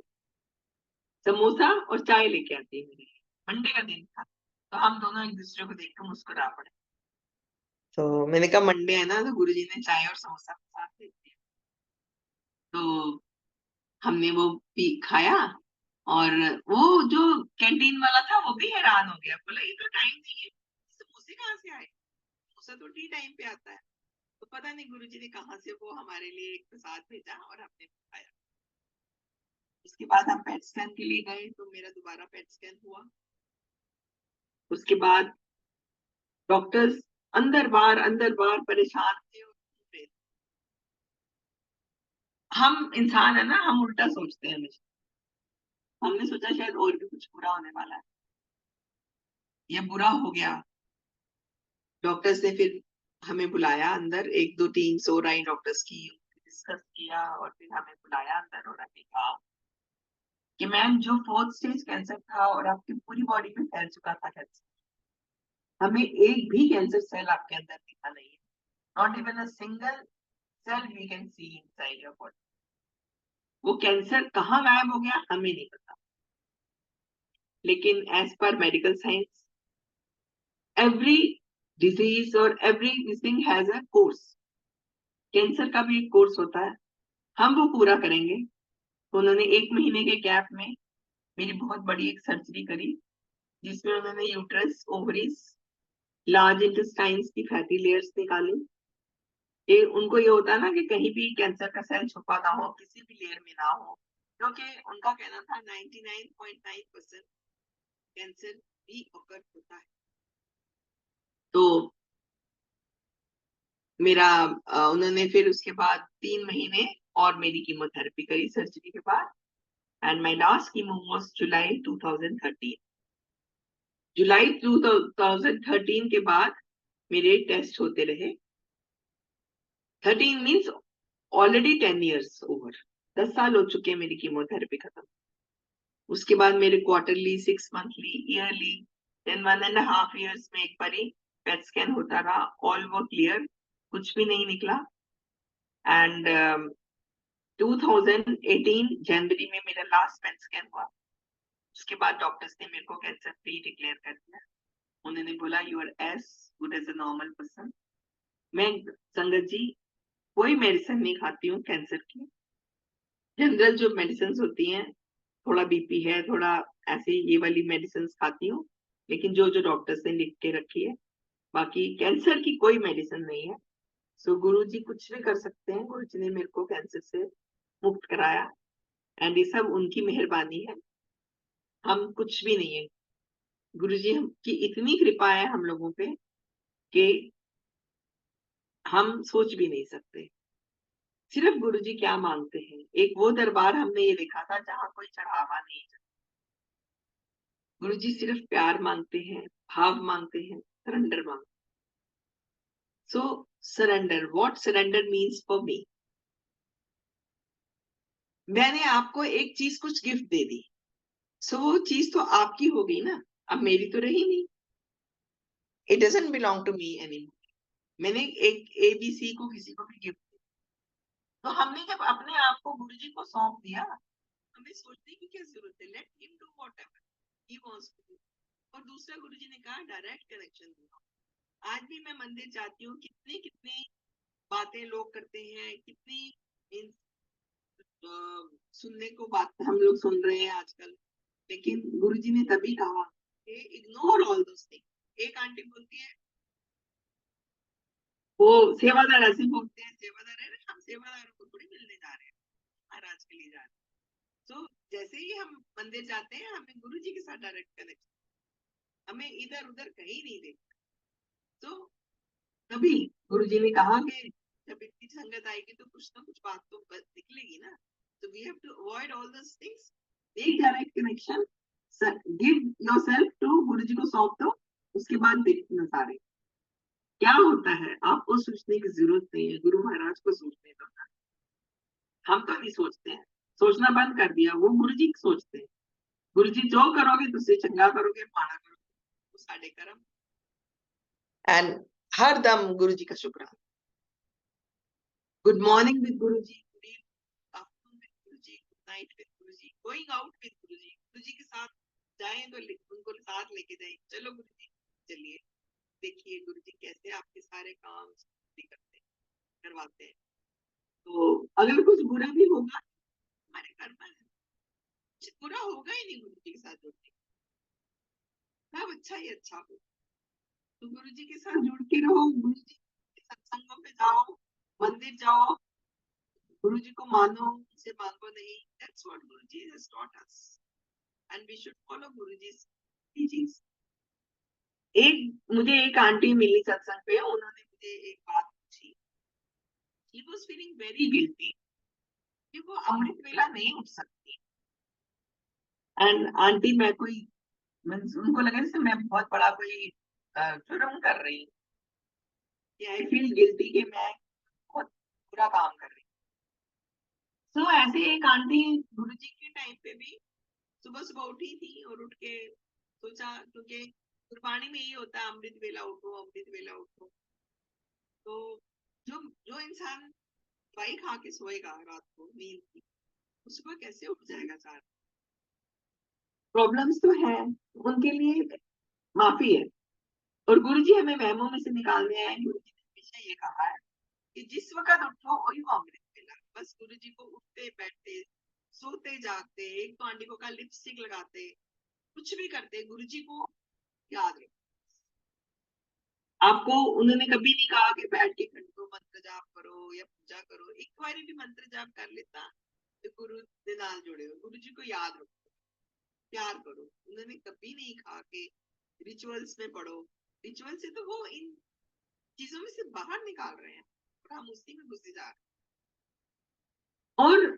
समोसा और चाय लेके आती है मेरे लिए। मंडे का दिन था, तो हम दोनों एक दूसरे को देख कर मुस्कुरा पड़े। तो मैंने कहा मंडे है ना, तो गुरुजी ने चाय और समोसा के साथ दे दिया। तो हमने वो पी खाया, और वो जो कैंटीन वाला था वो भी हैरान हो गया, बोला ये तो टाइम नहीं है, समोसे कहाँ से आए? समोसा तो टी टाइम पे आता है। तो पता नहीं गुरुजी ने कहाँ से वो हमारे लिए एक प्रसाद भेजा और हमने खाया। उसके बाद हम पेट स्कैन के लिए गए, तो मेरा दोबारा पेट स्कैन हुआ। उसके बाद डॉक्टर्स अंदर बार परेशान थे और घूम रहे थे। हम इंसान है ना, हम उल्टा सोचते हैं हमेशा। हमने सोचा शायद और भी कुछ बुरा होने वाला है, ये बुरा हो गया। डॉक्टर्स ने फिर हमें बुलाया अंदर, 1-2 टीम्स और आई डॉक्टर्स की, डिस्कस किया, और फिर हमें बुलाया अंदर और हमें कहा कि मैम, जो 4th स्टेज कैंसर था और आपकी पूरी बॉडी में फैल चुका था कैंसर, हमें एक भी कैंसर सेल आपके अंदर दिखा नहीं है, not even a single cell we can see inside your body. वो कैंसर कहाँ गायब हो गया हमें नहीं पता, लेकिन as per medical science every disease और every thing has a course. Cancer का भी एक कोर्स होता है, हम वो पूरा करेंगे। तो उन्होंने 1 महीने के गैप में मेरी बहुत बड़ी एक सर्जरी करी, जिसमें उन्होंने यूट्रस, ओवरीज, लार्ज इंटेस्टाइन्स की फैटी लेयर्स निकाली। ये उनको ये होता है ना कि कहीं भी कैंसर का सेल छुपा ना हो, किसी भी लेयर में ना हो, क्योंकि उनका कहना था 99.9% कैंसर भी ऑकर होता है। तो मेरा उन्होंने फिर उसके बाद 3 महीने और मेरी कीमोथेरेपी करी सर्जरी के बाद, and my last chemo was July 2013। जुलाई 2013 के बाद मेरे टेस्ट होते रहे। 13 मीन्स ऑलरेडी 10 years ओवर, 10 साल हो चुके हैं मेरी कीमोथेरेपी खत्म। उसके बाद मेरे quarterly, 6 monthly, yearly, then 1.5 years में एक बारी पेट स्कैन होता रहा। ऑल वो क्लियर, कुछ भी नहीं निकला। एंड 2018 जनवरी में मेरा लास्ट पेट स्कैन हुआ। उसके बाद डॉक्टर्स ने मेरे को कैंसर फ्री डिक्लेयर कर दिया। उन्होंने बोला you are as good as a normal person. मैं, संगत जी, कोई मेडिसिन नहीं खाती हूँ कैंसर की। जनरल जो मेडिसिन होती हैं, थोड़ा बीपी है, थोड़ा ऐसे ये वाली मेडिसिन खाती हूँ, लेकिन जो जो डॉक्टर्स ने लिख के रखी है, बाकी कैंसर की कोई मेडिसिन नहीं है। सो गुरुजी कुछ भी कर सकते हैं। गुरुजी ने मेरे को कैंसर से मुक्त कराया, एंड ये सब उनकी मेहरबानी है, हम कुछ भी नहीं है। गुरुजी की इतनी कृपा है हम लोगों पे कि हम सोच भी नहीं सकते। सिर्फ गुरुजी क्या मांगते हैं, एक वो दरबार हमने ये देखा था जहाँ कोई चढ़ावा नहीं। गुरुजी सिर्फ प्यार मांगते हैं, भाव मांगते हैं, सरेंडर मांगते हैं। So surrender, what surrender means for me, मैंने आपको एक चीज कुछ गिफ्ट दे दी, सो वो चीज तो आपकी हो गई ना, अब मेरी तो रही नहीं। It doesn't belong to me anymore. मैंने एक ABC को किसी को भी गिफ्ट दिया, तो हमने जब अपने आप को गुरुजी को सौंप दिया, हमें सोचने की क्या जरूरत है, let him do whatever he wants to do. और दूसरा गुरुजी ने कहा डायरेक्ट कनेक्शन दूंगा। आज भी मैं मंदिर जाती हूँ, कितनी कितनी बातें लोग करते हैं, कितनी सुनने को बात हम लोग सुन रहे हैं आजकल, लेकिन गुरुजी ने तभी कहा कि इग्नोर ऑल दोस थिंग्स। एक आंटी बोलती है, वो सेवादार ऐसे बोलते हैं, सेवादार है ना, हम सेवादारों को थोड़ी मिलने जा रहे हैं, महाराज के लिए जा रहे हैं। तो जैसे ही हम मंदिर जाते हैं, हमें गुरुजी के साथ डायरेक्ट कनेक्शन, हमें इधर उधर कहीं नहीं देखना। तो तभी गुरुजी ने कहा कि जब इतनी संगत आएगी तो कुछ ना कुछ बात तो निकलेगी ना। तो we have to avoid all this things, take direct connection, give yourself to Guruji को सौंप दो, उसके बाद देखना सारे क्या होता है। आपको सोचने की जरूरत नहीं है, गुरु महाराज को सोचने दो। हम तो नहीं सोचते हैं, सोचना बंद कर दिया, वो गुरुजी सोचते हैं। गुरुजी जो करोगे तुझसे चंगा करोगे, माड़ा करोगे, वो साढ़े कर्म। एंड हर दम गुरुजी का शुक्राना। Good morning with Guruji, good afternoon with Guruji, good night with Guruji, going out with Guruji. Guruji के साथ जाएं तो उनको साथ लेके जाएं, चलो गुरुजी चलिए, देखिए गुरुजी कैसे आपके सारे काम करते करवाते हैं। तो अगर कुछ बुरा भी होगा हमारे कर्म है, कुछ बुरा होगा ही नहीं गुरुजी के साथ जुड़ने, सब अच्छा ही अच्छा हो। तो गुरुजी के साथ जुड़ के रहो, गुरुजी के सत्संगों पे जाओ, मंदिर जाओ, गुरुजी को मानो, उनसे मांगो नहीं। That's what Guruji has taught us, and we should follow Guruji's teachings. मुझे एक आंटी मिली सत्संग पे, उन्होंने मुझे एक बात पूछी। She was feeling very guilty कि वो अमृत वेला नहीं उठ सकती। एंड आंटी, मैं कोई, उनको लगा जैसे मैं बहुत बड़ा कोई जुर्म कर रही हूँ, आई फील गिल्टी कि मैं बहुत बुरा काम कर रही हूँ। तो ऐसे एक आंटी गुरुजी के टाइम पे भी सुबह सुबह उठी थी और उठ के सोचा, क्योंकि गुरबाणी में यही होता है, अमृत वेला उठो, अमृत वेला उठो। तो जो जो इंसान दवाई खा के सोएगा रात को नींद की, सुबह कैसे उठ जाएगा? चार प्रॉब्लम्स तो है, उनके लिए माफी है। और गुरुजी हमें वहमों में से निकालने आए। गुरुजी ने हमेशा ये कहा है कि जिस वक्त उठो वही वो अमृत वेला। बस गुरुजी को उठते बैठते, सोते जागते, एक तो आंटी को का लिपस्टिक लगाते, कुछ भी करते, गुरुजी को याद रखो। आपको उन्होंने कभी नहीं कहा कि बैठ के घंटों मंत्र जाप करो या पूजा करो। एक बार भी मंत्र जाप कर लेता तो गुरु के नाल जुड़े हो, गुरुजी को याद रखो, प्यार करो। उन्होंने कभी नहीं कहा कि रिचुअल्स में पढ़ो। रिचुअल से तो वो इन चीजों में से बाहर निकाल रहे हैं और हम उसी में घुसे जा रहे हैं। और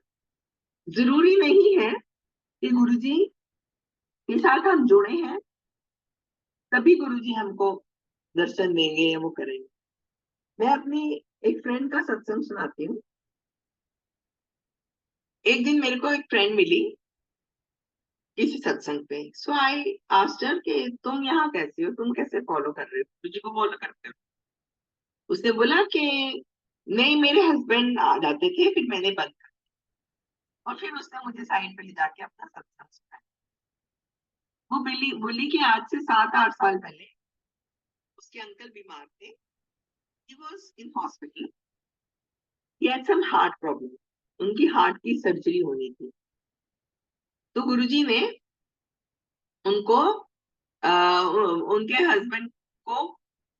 जरूरी नहीं है कि गुरुजी के साथ हम जुड़े हैं तभी गुरुजी हमको दर्शन देंगे या वो करेंगे। मैं अपनी एक फ्रेंड का सत्संग सुनाती हूँ। एक दिन मेरे को एक फ्रेंड मिली किसी सत्संग पे। सो आई आस्क्ड हर कि तुम यहाँ कैसे हो, तुम कैसे फॉलो कर रहे हो, गुरुजी को फॉलो करते हो? उसने बोला कि नहीं, मेरे हस्बैंड आ जाते थे, फिर मैंने बंद कर दिया। और फिर उसने मुझे साइड पे ले जाके अपना सत्संग सुनाया। वो बोली कि आज से 7-8 साल पहले उसके अंकल बीमार थे। He was in hospital. He had some heart problem. उनकी हार्ट की सर्जरी होनी थी। तो गुरुजी ने उनको उनके हस्बैंड को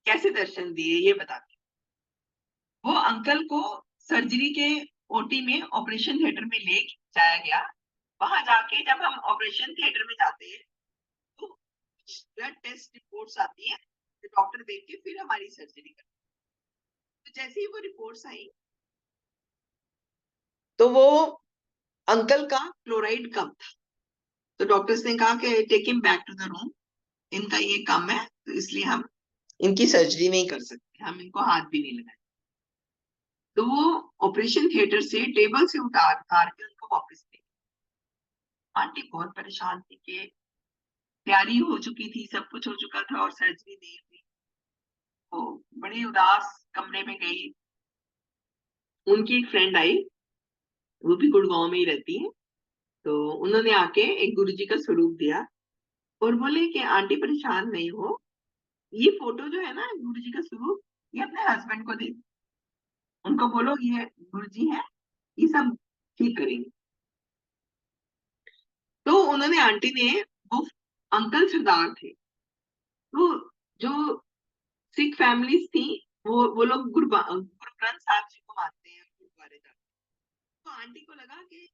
कैसे दर्शन दिए ये बताते। वो अंकल को सर्जरी के ओटी में, ऑपरेशन थिएटर में ले जाया गया। वहां जाके जब हम ऑपरेशन थिएटर में जाते हैं तो ब्लड टेस्ट रिपोर्ट्स आती है, तो डॉक्टर देख के फिर हमारी सर्जरी करते। तो जैसे ही वो रिपोर्ट्स आई तो वो अंकल का क्लोराइड कम था। तो डॉक्टर्स ने कहा कि take him back to the room, इनका ये कम है तो इसलिए हम इनकी सर्जरी नहीं कर सकते, हम इनको हाथ भी नहीं लगाए। तो वो ऑपरेशन थिएटर से टेबल से उतार के उनको वापस ले। आंटी बहुत परेशान थी कि तैयारी हो चुकी थी, सब कुछ हो चुका था और सर्जरी नहीं हुई। तो बड़ी उदास कमरे में गई। उनकी एक फ्रेंड आई, वो भी गुड़गांव में ही रहती है। तो उन्होंने आके एक गुरुजी का स्वरूप दिया और बोले कि आंटी परेशान नहीं हो, ये फोटो जो है ना गुरुजी का स्वरूप, ये अपने हस्बैंड को दे, उनको बोलो ये गुरुजी है, ये सब ठीक करेंगे। तो उन्होंने, आंटी ने, वो अंकल सरदार थे, तो जो सिख फैमिलीज थी, वो लोग गुरु ग्रंथ साहब जी को मानते हैं, गुरुद्वारे जाते हैं। तो आंटी को लगा कि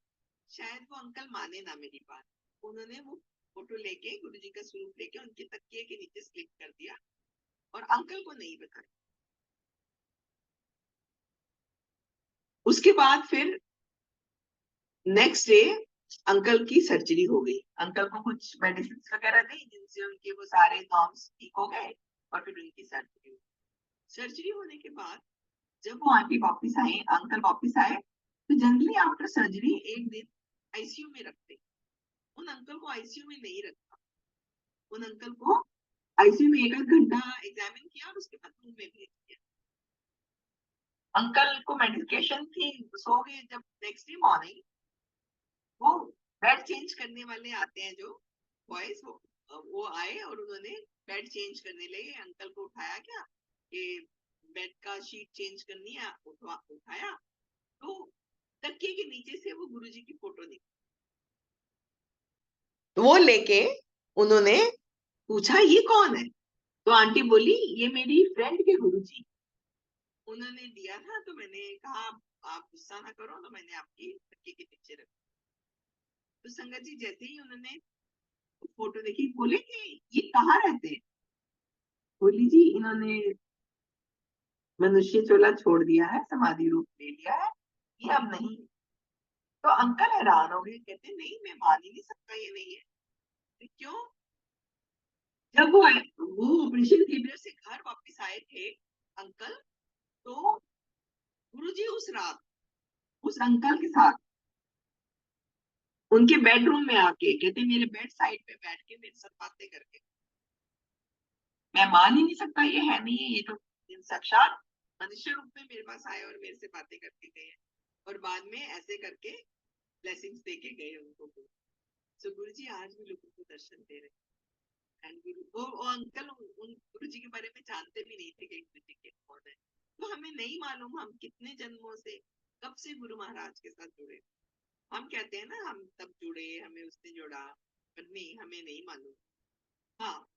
शायद वो अंकल माने ना मेरी बात। उन्होंने वो फोटो लेके, गुरुजी का स्वरूप लेके उनके तकिए के नीचे स्लिप कर दिया और अंकल को नहीं बताया। उसके बाद फिर नेक्स्ट डे अंकल की सर्जरी हो गई। अंकल को कुछ मेडिसिन वगैरह दी जिनसे उनके वो सारे नॉर्म्स ठीक हो गए और फिर उनकी सर्जरी हुई। सर्जरी होने के बाद जब वो आंटी वापस आए, अंकल वापस आए, तो जनरली आफ्टर सर्जरी एक दिन आईसीयू में रखते। उन अंकल को आईसीयू में नहीं रखा। उन अंकल को आईसीयू में 1 घंटा एग्जामिन किया और उसके बाद रूम में भेज दिया। अंकल को मेडिकेशन थी, सो गए। जब नेक्स्ट डे मॉर्निंग वो बेड चेंज करने वाले आते हैं, जो बॉयज, वो आए और उन्होंने बेड चेंज करने लगे। अंकल को उठाया क्या कि बेड का शीट चेंज करनी है, उठाया तो तकिए के नीचे से वो गुरुजी की फोटो निकली। वो लेके उन्होंने पूछा ये कौन है, तो आंटी बोली ये मेरी फ्रेंड के गुरुजी उन्होंने दिया था, तो मैंने कहा आप गुस्सा ना करो, तो मैंने आपकी तकिए के नीचे रखा। तो संगत जी जैसे ही उन्होंने फोटो देखी, बोले कि ये कहाँ रहते हैं? बोली जी इन्होंने मनुष्य चोला छोड़ दिया है, समाधि रूप ले लिया है, ये अब नहीं। तो अंकल हैरान हो गए, कहते नहीं मैं मान ही नहीं सकता ये नहीं है। तो क्यों? जब वो ऑपरेशन थिएटर से घर वापस आए थे अंकल, तो गुरुजी उस रात उस अंकल के साथ उनके बेडरूम में आके, कहते मेरे बेड साइड पे बैठ के मेरे साथ बातें करके, मैं मान ही नहीं सकता ये है नहीं है, ये तो साक्षात मनुष्य रूप में मेरे पास आए और मेरे से बातें करके गए हैं। और बाद में ऐसे करके ब्लेसिंग्स देके गए उनको। सो गुरुजी आज भी लोगों को दर्शन दे रहे हैं। एंड गुरु वो अंकल उन गुरुजी के बारे में जानते भी नहीं थे कि गुरुजी के कौन है। तो हमें नहीं मालूम हम कितने जन्मों से, कब से गुरु महाराज के साथ जुड़े। हम कहते हैं ना हम तब जुड़े, हमें उसने जोड़ा, पर नहीं, हमें नहीं मालूम। हाँ,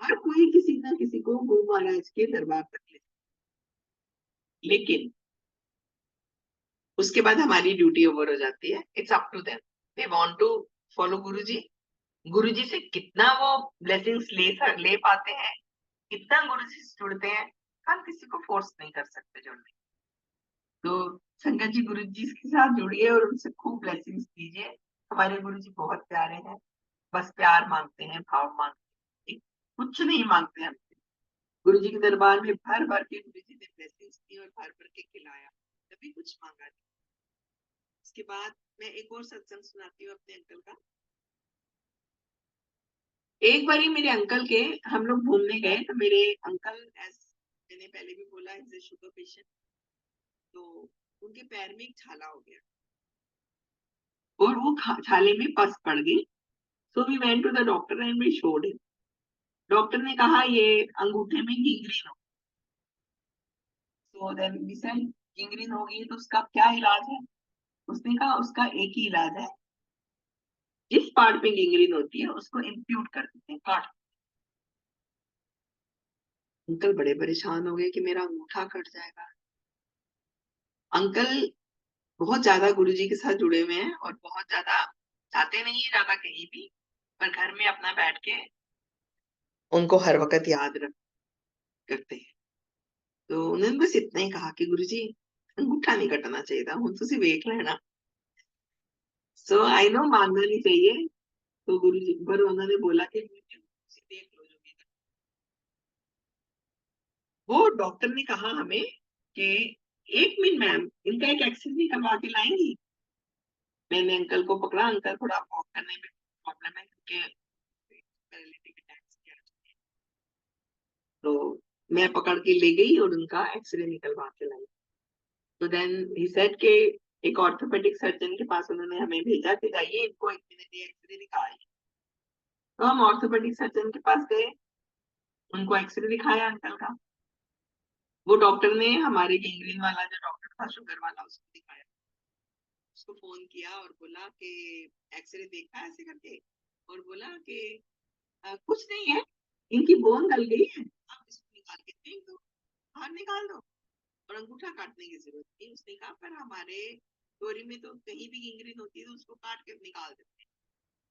हर कोई किसी ना किसी को गुरु महाराज के दरबार तक ले, लेकिन उसके बाद हमारी ड्यूटी ओवर हो जाती है। It's up to them, they want to follow Guruji. Guruji से कितना वो ब्लेसिंग्स ले पाते हैं, कितना गुरुजी से जुड़ते हैं, हम किसी को फोर्स नहीं कर सकते जुड़ने। तो संगत जी गुरुजी के साथ जुड़िए और उनसे खूब ब्लेसिंग्स लीजिए। हमारे गुरुजी बहुत प्यारे हैं, बस प्यार मांगते हैं, भाव मांगते हैं, कुछ नहीं मांगते हम। गुरुजी के दरबार में भर भर के गुरुजी ने ब्लेसिंग्स दी और भर भर के खिलाया, कभी कुछ मांगा नहीं। उसके बाद मैं एक और सत्संग सुनाती हूँ अपने अंकल का। एक बार मेरे अंकल के, हम लोग घूमने गए, तो मेरे अंकल, मैंने पहले भी बोला, इज शुगर पेशेंट, तो उनके पैर में एक छाला हो गया और वो छाले में पस पड़ गई। So we went to the doctor and we showed him. Doctor ने कहा ये अंगूठे में गिंग्रीन हो। So then we said gangrene हो गई तो उसका क्या इलाज है? उसने कहा उसका एक ही इलाज है, जिस पार्ट पे गिंग्रीन होती है उसको इम्प्यूट कर देते हैं, काट। अंकल बड़े परेशान हो गए कि मेरा अंगूठा कट जाएगा। अंकल बहुत ज्यादा गुरुजी के साथ जुड़े हुए हैं और बहुत ज्यादा जाते नहीं है ज्यादा कहीं भी, पर घर में अपना बैठ के उनको हर वक्त याद करते हैं। तो उन्होंने बस इतना ही कहा कि गुरुजी अंगूठा नहीं कटना चाहिए था, हम तुझे देख लेना। सो आई नो मानना नहीं चाहिए, तो गुरुजी पर उन्होंने बोला कि गुरुजी देख लो जो भी। वो डॉक्टर ने कहा हमें कि 1 मिनट मैम, इनका एक एक्सरे निकलवा के लाएंगी। मैंने अंकल को पकड़ा, अंकल थोड़ा वॉक करने में प्रॉब्लम है क्योंकि पैरालिटिक अटैक्स किया। तो मैं पकड़ के ले गई और उनका एक्सरे निकलवा के लाई। तो देन ही सेड के एक ऑर्थोपेडिक सर्जन के पास उन्होंने हमें भेजा कि जाइए इनको 1 मिनट ये एक्सरे निकालिए। तो हम ऑर्थोपेडिक सर्जन के पास गए, उनको एक्सरे दिखाया अंकल का। वो डॉक्टर ने हमारे गैंग्रीन वाला जो डॉक्टर था शुगर वाला, उसको दिखाया, उसको फोन किया और बोला कि एक्सरे देखा ऐसे करके, और बोला कि कुछ नहीं है, इनकी बोन गल गई है, आप इसको निकाल के फेंक दो, बाहर निकाल दो, और अंगूठा काटने की जरूरत नहीं। उसने कहा पर हमारे डोरी में तो कहीं भी गैंग्रीन होती है तो उसको काट के निकाल देते हैं।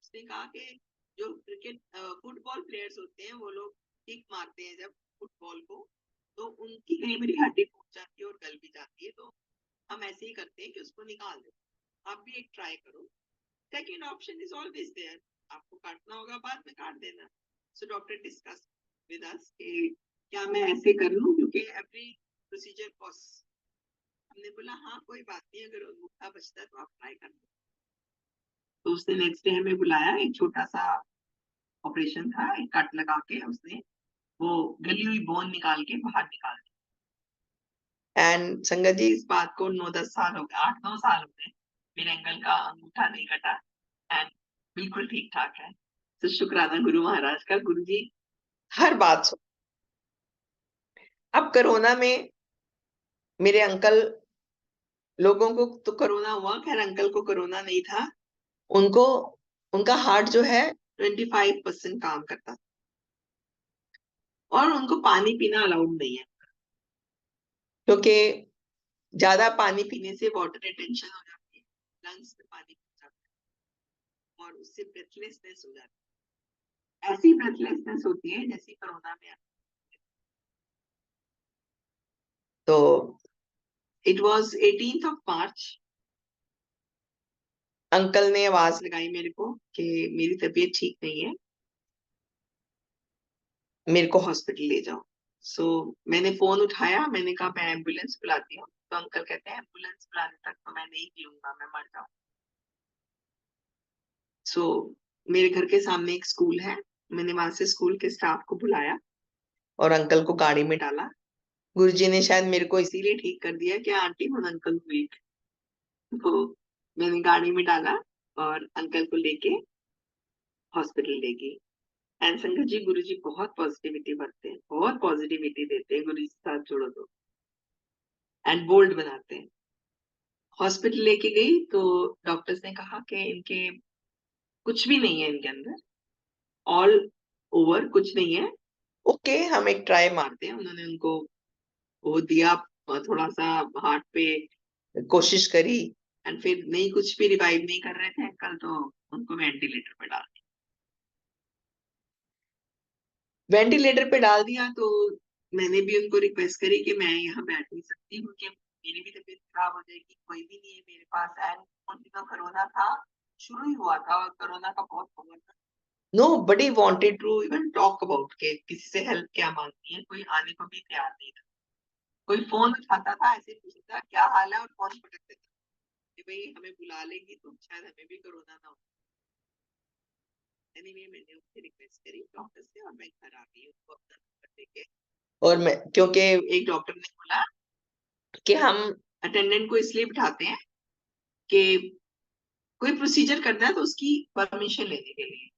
उसने कहा कि जो क्रिकेट फुटबॉल प्लेयर्स होते हैं वो लोग किक मारते हैं जब फुटबॉल को, तो उनकी कई बार हड्डी टूट जाती है और गल भी जाती है, तो हम ऐसे ही करते हैं कि उसको निकाल देते हैं। आप भी एक ट्राई करो, second option is always there, आपको काटना होगा बाद में काट देना। So doctor discuss with us कि क्या मैं ऐसे कर लूं, क्योंकि एवरी प्रोसीजर कॉस्ट। हमने बोला हाँ कोई बात नहीं, अगर अंगूठा बचता है तो आप ट्राई कर लो। तो उसने नेक्स्ट डे हमें बुलाया, एक छोटा सा ऑपरेशन था, एक कट लगा के उसने वो गली हुई बोन निकाल के बाहर निकाल दी। एंड संगत जी, इस बात को 9-10 साल हो गए, 8-9 साल हो गए, मेरे अंकल का अंगूठा नहीं कटा एंड बिल्कुल ठीक ठाक है। तो शुक्राना गुरु महाराज का, गुरु जी हर बात सुन। अब कोरोना में मेरे अंकल, लोगों को तो कोरोना हुआ, खैर अंकल को कोरोना नहीं था। उनको, उनका हार्ट जो है 25% काम करता था, और उनको पानी पीना अलाउड नहीं है, क्योंकि ज्यादा पानी पीने से वाटर रिटेंशन हो जाती है, लंग्स में पानी पहुंच जाता है और उससे ब्रेथलेसनेस हो जाती है। ऐसी ब्रेथलेसनेस होती है जैसी कोरोना में आती है। तो it was 18th of March, uncle ने आवाज लगाई मेरे को कि मेरी तबीयत ठीक नहीं है, मेरे को हॉस्पिटल ले जाओ। सो मैंने फोन उठाया, मैंने कहा मैं एम्बुलेंस बुलाती हूँ। तो अंकल कहते हैं एम्बुलेंस बुलाने तक तो मैं नहीं जीऊंगा, मैं मर जाऊँ। सो मेरे घर के सामने एक स्कूल है, मैंने वहां से स्कूल के स्टाफ को बुलाया और अंकल को गाड़ी में डाला। गुरुजी ने शायद मेरे को इसीलिए ठीक कर दिया कि आंटी हूँ अंकल वीक, तो मैंने गाड़ी में डाला और अंकल को लेके हॉस्पिटल ले गई। एंड संगत जी, गुरु जी बहुत पॉजिटिविटी भरते हैं, बहुत पॉजिटिविटी देते हैं, गुरु जी के साथ जुड़ो तो, एंड बोल्ड बनाते हैं। हॉस्पिटल लेके गई तो डॉक्टर्स ने कहा कि इनके कुछ भी नहीं है, इनके अंदर ऑल ओवर कुछ नहीं है, ओके हम एक ट्राई मारते हैं। उन्होंने उनको वो दिया, थोड़ा सा हार्ट पे कोशिश करी, एंड फिर नहीं, कुछ भी रिवाइव नहीं कर रहे थे कल, तो उनको वेंटिलेटर पे डाल दिया। तो मैंने भी उनको रिक्वेस्ट करी कि मैं यहाँ बैठ नहीं सकती हूँ, कि मेरी भी तबीयत खराब हो जाएगी, कोई भी नहीं है मेरे पास। एंड उन दिनों कोरोना था, शुरू ही हुआ था और कोरोना का बहुत खबर था। Nobody wanted to even talk about के किसी से हेल्प क्या मांगनी है, कोई आने को भी तैयार नहीं था। कोई फोन उठाता था, ऐसे पूछता क्या हाल है और फोन पटक देता कि भाई हमें बुला लेंगी तो शायद हमें भी कोरोना ना हो। एनीवे, मैंने उनसे रिक्वेस्ट करी डॉक्टर से और मैं घर आ गई उनको अपना नंबर देके। और मैं, क्योंकि एक डॉक्टर ने बोला कि हम अटेंडेंट को इसलिए बिठाते हैं कि कोई प्रोसीजर करना है तो उसकी परमिशन लेने के लिए।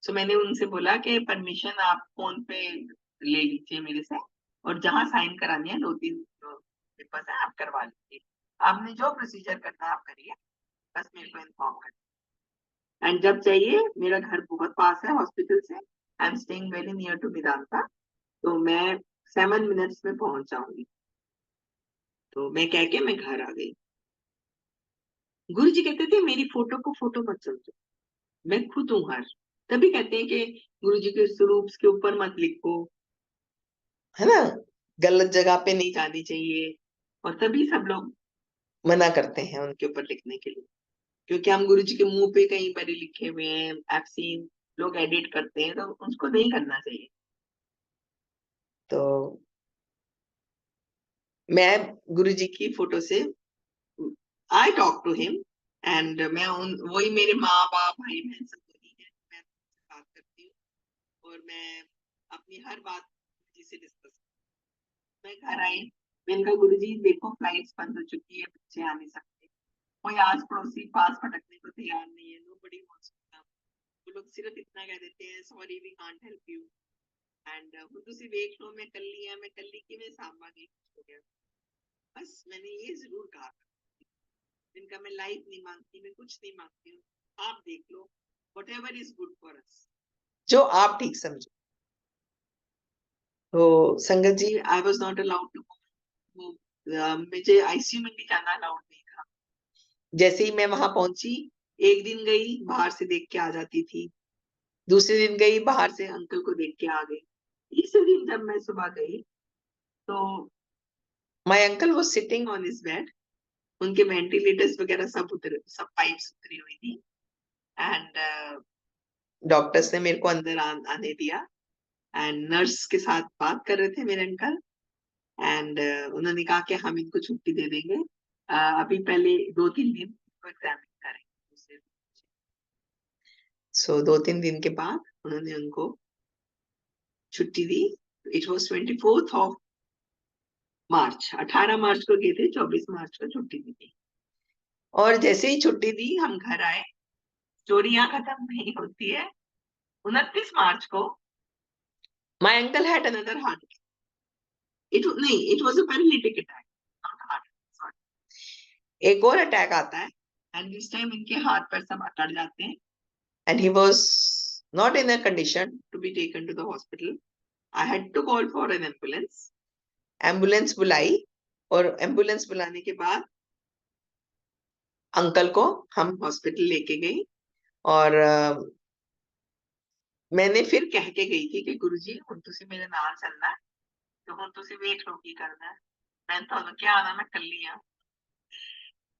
सो मैंने उनसे बोला कि परमिशन आप फोन पे ले लीजिए मेरे से, और जहां साइन करानी है 2-3 पेपर्स है, आप करवा लीजिए, आपने जो प्रोसीजर करना है आप करिए, बस मेरे को इन्फॉर्म कर। एंड जब चाहिए, मेरा घर बहुत पास है हॉस्पिटल से, I am staying very near to Medanta, तो मैं 7 मिनट्स में पहुंच जाऊंगी। तो मैं कह के मैं घर आ गई। गुरु जी कहते थे मेरी फोटो को फोटो मत समझो, मैं खुद हूँ हर। तभी कहते हैं कि गुरु जी के स्वरूप के ऊपर मत लिखो, है ना, गलत जगह पे नहीं जानी चाहिए। और तभी सब लोग मना करते हैं उनके ऊपर लिखने के लिए, क्योंकि हम गुरु जी के मुंह पे कहीं पर ही लिखे हुए हैं, ऐप सीन लोग एडिट करते हैं, तो उसको नहीं करना चाहिए। तो मैं गुरु जी की फोटो से, I talk to him, and मैं उन, वही मेरे माँ बाप भाई बहन सब वही है, मैं उनसे बात करती हूँ और मैं अपनी हर बात गुरु जी से डिस्कस। मैं घर आई, मैंने कहा गुरु जी देखो फ्लाइट्स बंद हो चुकी है, बच्चे आ नहीं सकते, कोई आस पड़ोसी पास भटकने को तैयार नहीं है, nobody wants to come. वो लोग सिर्फ इतना कह देते हैं, sorry we can't help you, and ਹੁਣ ਤੁਸੀਂ ਵੇਖ ਲਓ मैं कल्ली ਆ, मैं कल्ली किਵੇਂ ਸਾਂਭਾਂਗੀ, हो गया। बस मैंने ये जरूर कहा जिनका मैं लाइफ नहीं मांगती, मैं कुछ नहीं मांगती हूँ, आप देख लो, whatever is good for us, जो आप ठीक समझो। तो संगत जी, I was not allowed to, मुझे आईसीयू में भी जाना अलाउड नहीं था। जैसे ही मैं वहां पहुंची, एक दिन गई बाहर से देख के आ जाती थी, दूसरे दिन गई बाहर से अंकल को देख के आ गई, तीसरे दिन जब मैं सुबह गई तो my uncle was sitting on his bed, उनके वेंटिलेटर्स वगैरह सब उतरे, सब पाइप्स उतरी हुई थी, एंड डॉक्टर्स ने मेरे को अंदर आने दिया, एंड नर्स के साथ बात कर रहे थे मेरे अंकल, एंड उन्होंने कहा कि हम इनको छुट्टी दे देंगे, अभी पहले 2-3 दिन एग्जामिन करेंगे। सो 2-3 दिन के बाद उन्होंने उनको छुट्टी दी। It was 24th of March, 18 मार्च को गए थे, 24 मार्च को छुट्टी दी थी। और जैसे ही छुट्टी दी हम घर आए, स्टोरी यहाँ खत्म नहीं होती है। 29 मार्च को my uncle had another heart attack, it was a paralytic attack, not heart, sorry. एक और अटैक आता है, एंड दिस टाइम इनके हाथ पैर सब अकड़ जाते हैं, and he was not in a condition to be taken to the hospital. I had to call for an ambulance, ambulance बुलाई, और एम्बुलेंस बुलाने के बाद अंकल को हम हॉस्पिटल लेके गए, और मैंने फिर कह के गई थी कि गुरुजी हुण तुसी मेरे नाल चलना है, तो हुण तुसी वेख लो की करना है, मैं तुहानू क्या आना, मैं कल्ली हां।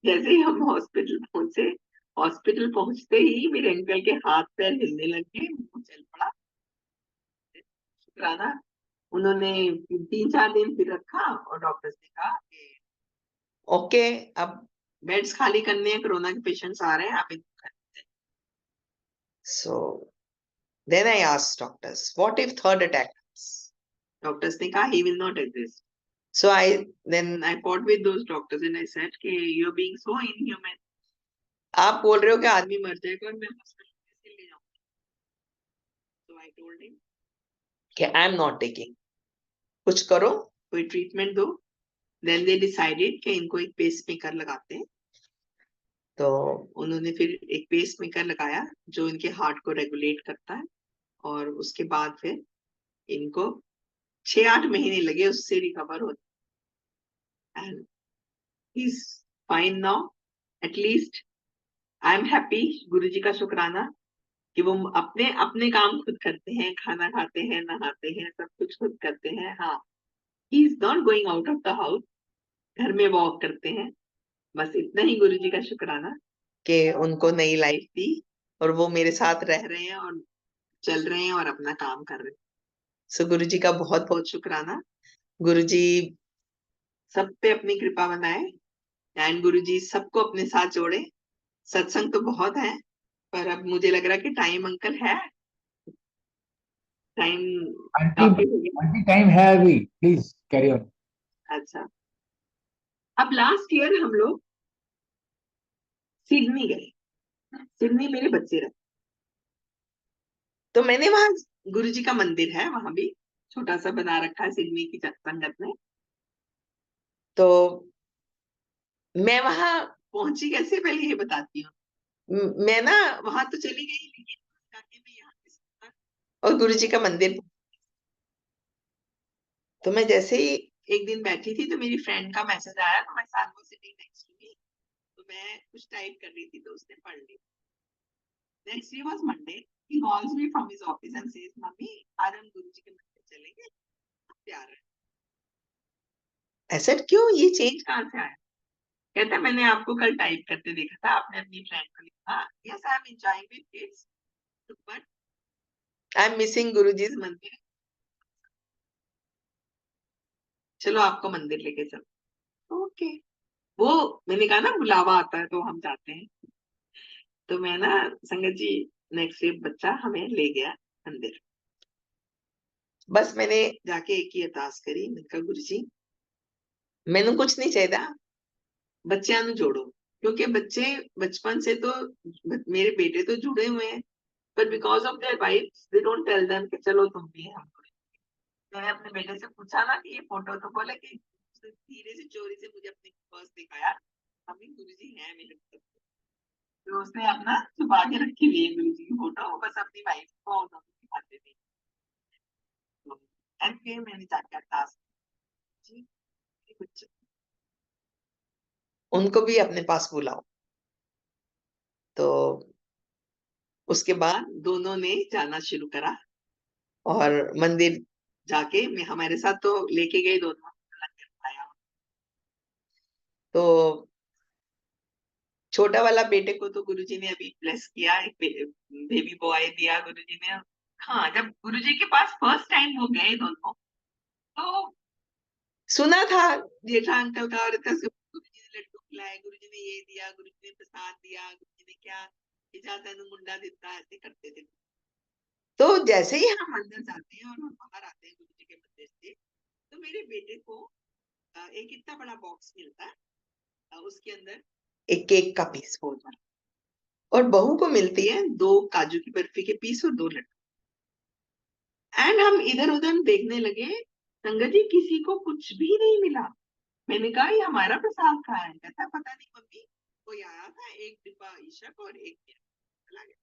जैसे ही हम हॉस्पिटल पहुंचे, हॉस्पिटल पहुंचते ही मेरे अंकल के हाथ पैर हिलने लगे, मुंह चल पड़ा। शुक्राना उन्होंने 3-4 दिन फिर रखा, और डॉक्टर्स ने कहा कि ओके, अब बेड्स खाली करने हैं, कोरोना के पेशेंट्स आ रहे हैं, आप इनको कर दीजिए। So then I asked doctors, what if third attack comes? Doctors ने कहा he will not exist. So then I fought with those doctors and I said कि you're being so inhuman. आप बोल रहे हो कि आदमी मर जाएगा और मैं हॉस्पिटल कैसे ले जाऊंगा? So I told him कि I am not taking. कुछ करो, कोई ट्रीटमेंट दो। Then they decided कि इनको एक पेसमेकर लगाते हैं। तो उन्होंने फिर एक पेसमेकर लगाया जो इनके हार्ट को रेगुलेट करता है, और उसके बाद फिर इनको 6-8 महीने लगे उससे रिकवर होने, and he's fine now, at least I am happy. गुरु जी का शुक्राना कि वो अपने अपने काम खुद करते हैं, खाना खाते हैं, नहाते हैं, सब कुछ खुद करते हैं। हाँ, he is not going out of the house, घर में वॉक करते हैं। बस इतना ही गुरु जी का शुक्राना कि उनको नई लाइफ दी, और वो मेरे साथ रह रहे हैं और चल रहे हैं और अपना काम कर रहे हैं। सो गुरु जी का बहुत बहुत शुक्राना। गुरु जी सब पे अपनी कृपा बनाए, एंड गुरु जी सबको अपने साथ जोड़े। सत्संग तो बहुत है, पर अब मुझे लग रहा है कि टाइम अंकल है, टाइम काफी हो गया। आंटी टाइम है अभी, प्लीज कैरी ऑन। अच्छा, अब लास्ट ईयर हम लोग सिडनी गए, सिडनी मेरे बच्चे रहे, तो मैंने वहां, गुरु जी का मंदिर है वहां भी, छोटा सा बना रखा है सिडनी की संगत ने। तो मैं वहां पहुंची कैसे, पहले ये बताती हूँ। मैं ना वहां तो चली गई, लेकिन जाके मैं यहाँ और गुरु जी का मंदिर, तो मैं जैसे ही एक दिन बैठी थी तो मेरी फ्रेंड का मैसेज आया, तो मैं साथ में सिटिंग नेक्स्ट टू मी, तो मैं कुछ टाइप कर रही थी तो उसने पढ़ ली। Next day was Monday, he calls me from his office and says, मम्मी आज हम गुरु जी के मंदिर चलेंगे, तैयार है। I said, क्यों, ये चेंज कहाँ से आया? कहता है मैंने आपको कल टाइप करते देखा था, आपने अपनी फ्रेंड को लिखा, yes I am enjoying with kids, but I am missing Guruji's मंदिर, चलो आपको मंदिर लेके चलो। ओके, वो मैंने कहा ना बुलावा आता है तो हम जाते हैं। तो मैं ना, संगत जी, नेक्स्ट डे बच्चा हमें ले गया मंदिर। बस मैंने जाके एक ही अरदास करी, मैंने कहा गुरु जी मैनू कुछ नहीं चाहिए, बच्चों जोड़ो, क्योंकि बच्चे बचपन से तो, मेरे बेटे तो जुड़े हुए हैं, but because of their wives they don't tell them कि चलो तुम भी हम गुरुजी। मैंने अपने बेटे से पूछा ना कि ये फोटो, तो बोले कि उसने धीरे से चोरी से मुझे अपनी पर्स दिखाया, अभी गुरुजी हैं मेरे पास। तो उसने अपना छुपा के रखी हुई है गुरुजी की फोटो, वो बस अपनी वाइफ को उन्होंने दिखाते थे। तो ऐसे मैंने जाकर टास्क जी कुछ उनको भी अपने पास बुलाओ। तो उसके बाद दोनों ने जाना शुरू करा और मंदिर जाके, मैं हमारे साथ तो लेके गए दोनों, लंगर आया। तो छोटा वाला बेटे को तो गुरुजी ने अभी ब्लेस किया, एक बेबी बॉय दिया गुरुजी ने। हाँ, जब गुरुजी के पास फर्स्ट टाइम वो गए दोनों, तो सुना था जेठा अंकल का, और गुरुजी ने लड्डू खिलाए, गुरुजी ने ये दिया, गुरुजी ने प्रसाद दिया, गुरुजी ने क्या इजाजत मुंडा देता, ऐसे करते थे। तो जैसे ही हम अंदर जाते हैं और हम बाहर आते हैं गुरुजी के मंदिर से, तो मेरे बेटे को एक इतना बड़ा बॉक्स मिलता है, उसके अंदर एक केक का पीस बहुत बड़ा, और बहू को मिलती है 2 काजू की बर्फी के पीस और 2 लड्डू। एंड हम इधर उधर देखने लगे, संगत जी किसी को कुछ भी नहीं मिला। मैंने कहा ये हमारा प्रसाद कहाँ है? कहता पता नहीं मम्मी, कोई आया था, एक डिब्बा ईशक और एक मेरा, चला गया।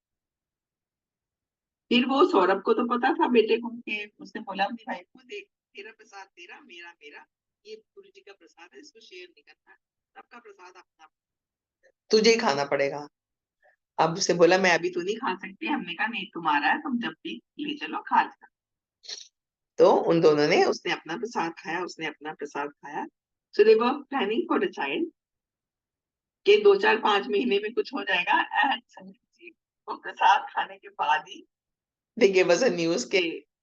फिर वो सौरभ को तो पता था बेटे को, कि उसने बोला अपनी वाइफ को, देख तेरा प्रसाद तेरा, मेरा मेरा, ये गुरु जी का प्रसाद है, इसको शेयर नहीं करना, सबका प्रसाद अपना, तुझे ही खाना पड़ेगा। अब उसे बोला मैं अभी तो नहीं खा सकती। हमने कहा नहीं तुम्हारा है, तुम जब भी ले चलो खा लेना। तो उन दोनों ने उसने अपना प्रसाद खाया, उसने अपना प्रसाद खाया। So they were planning for a child कि 2-4-5 महीने में कुछ हो जाएगा। एंड संगत जी वो प्रसाद खाने के बाद ही they gave us a news कि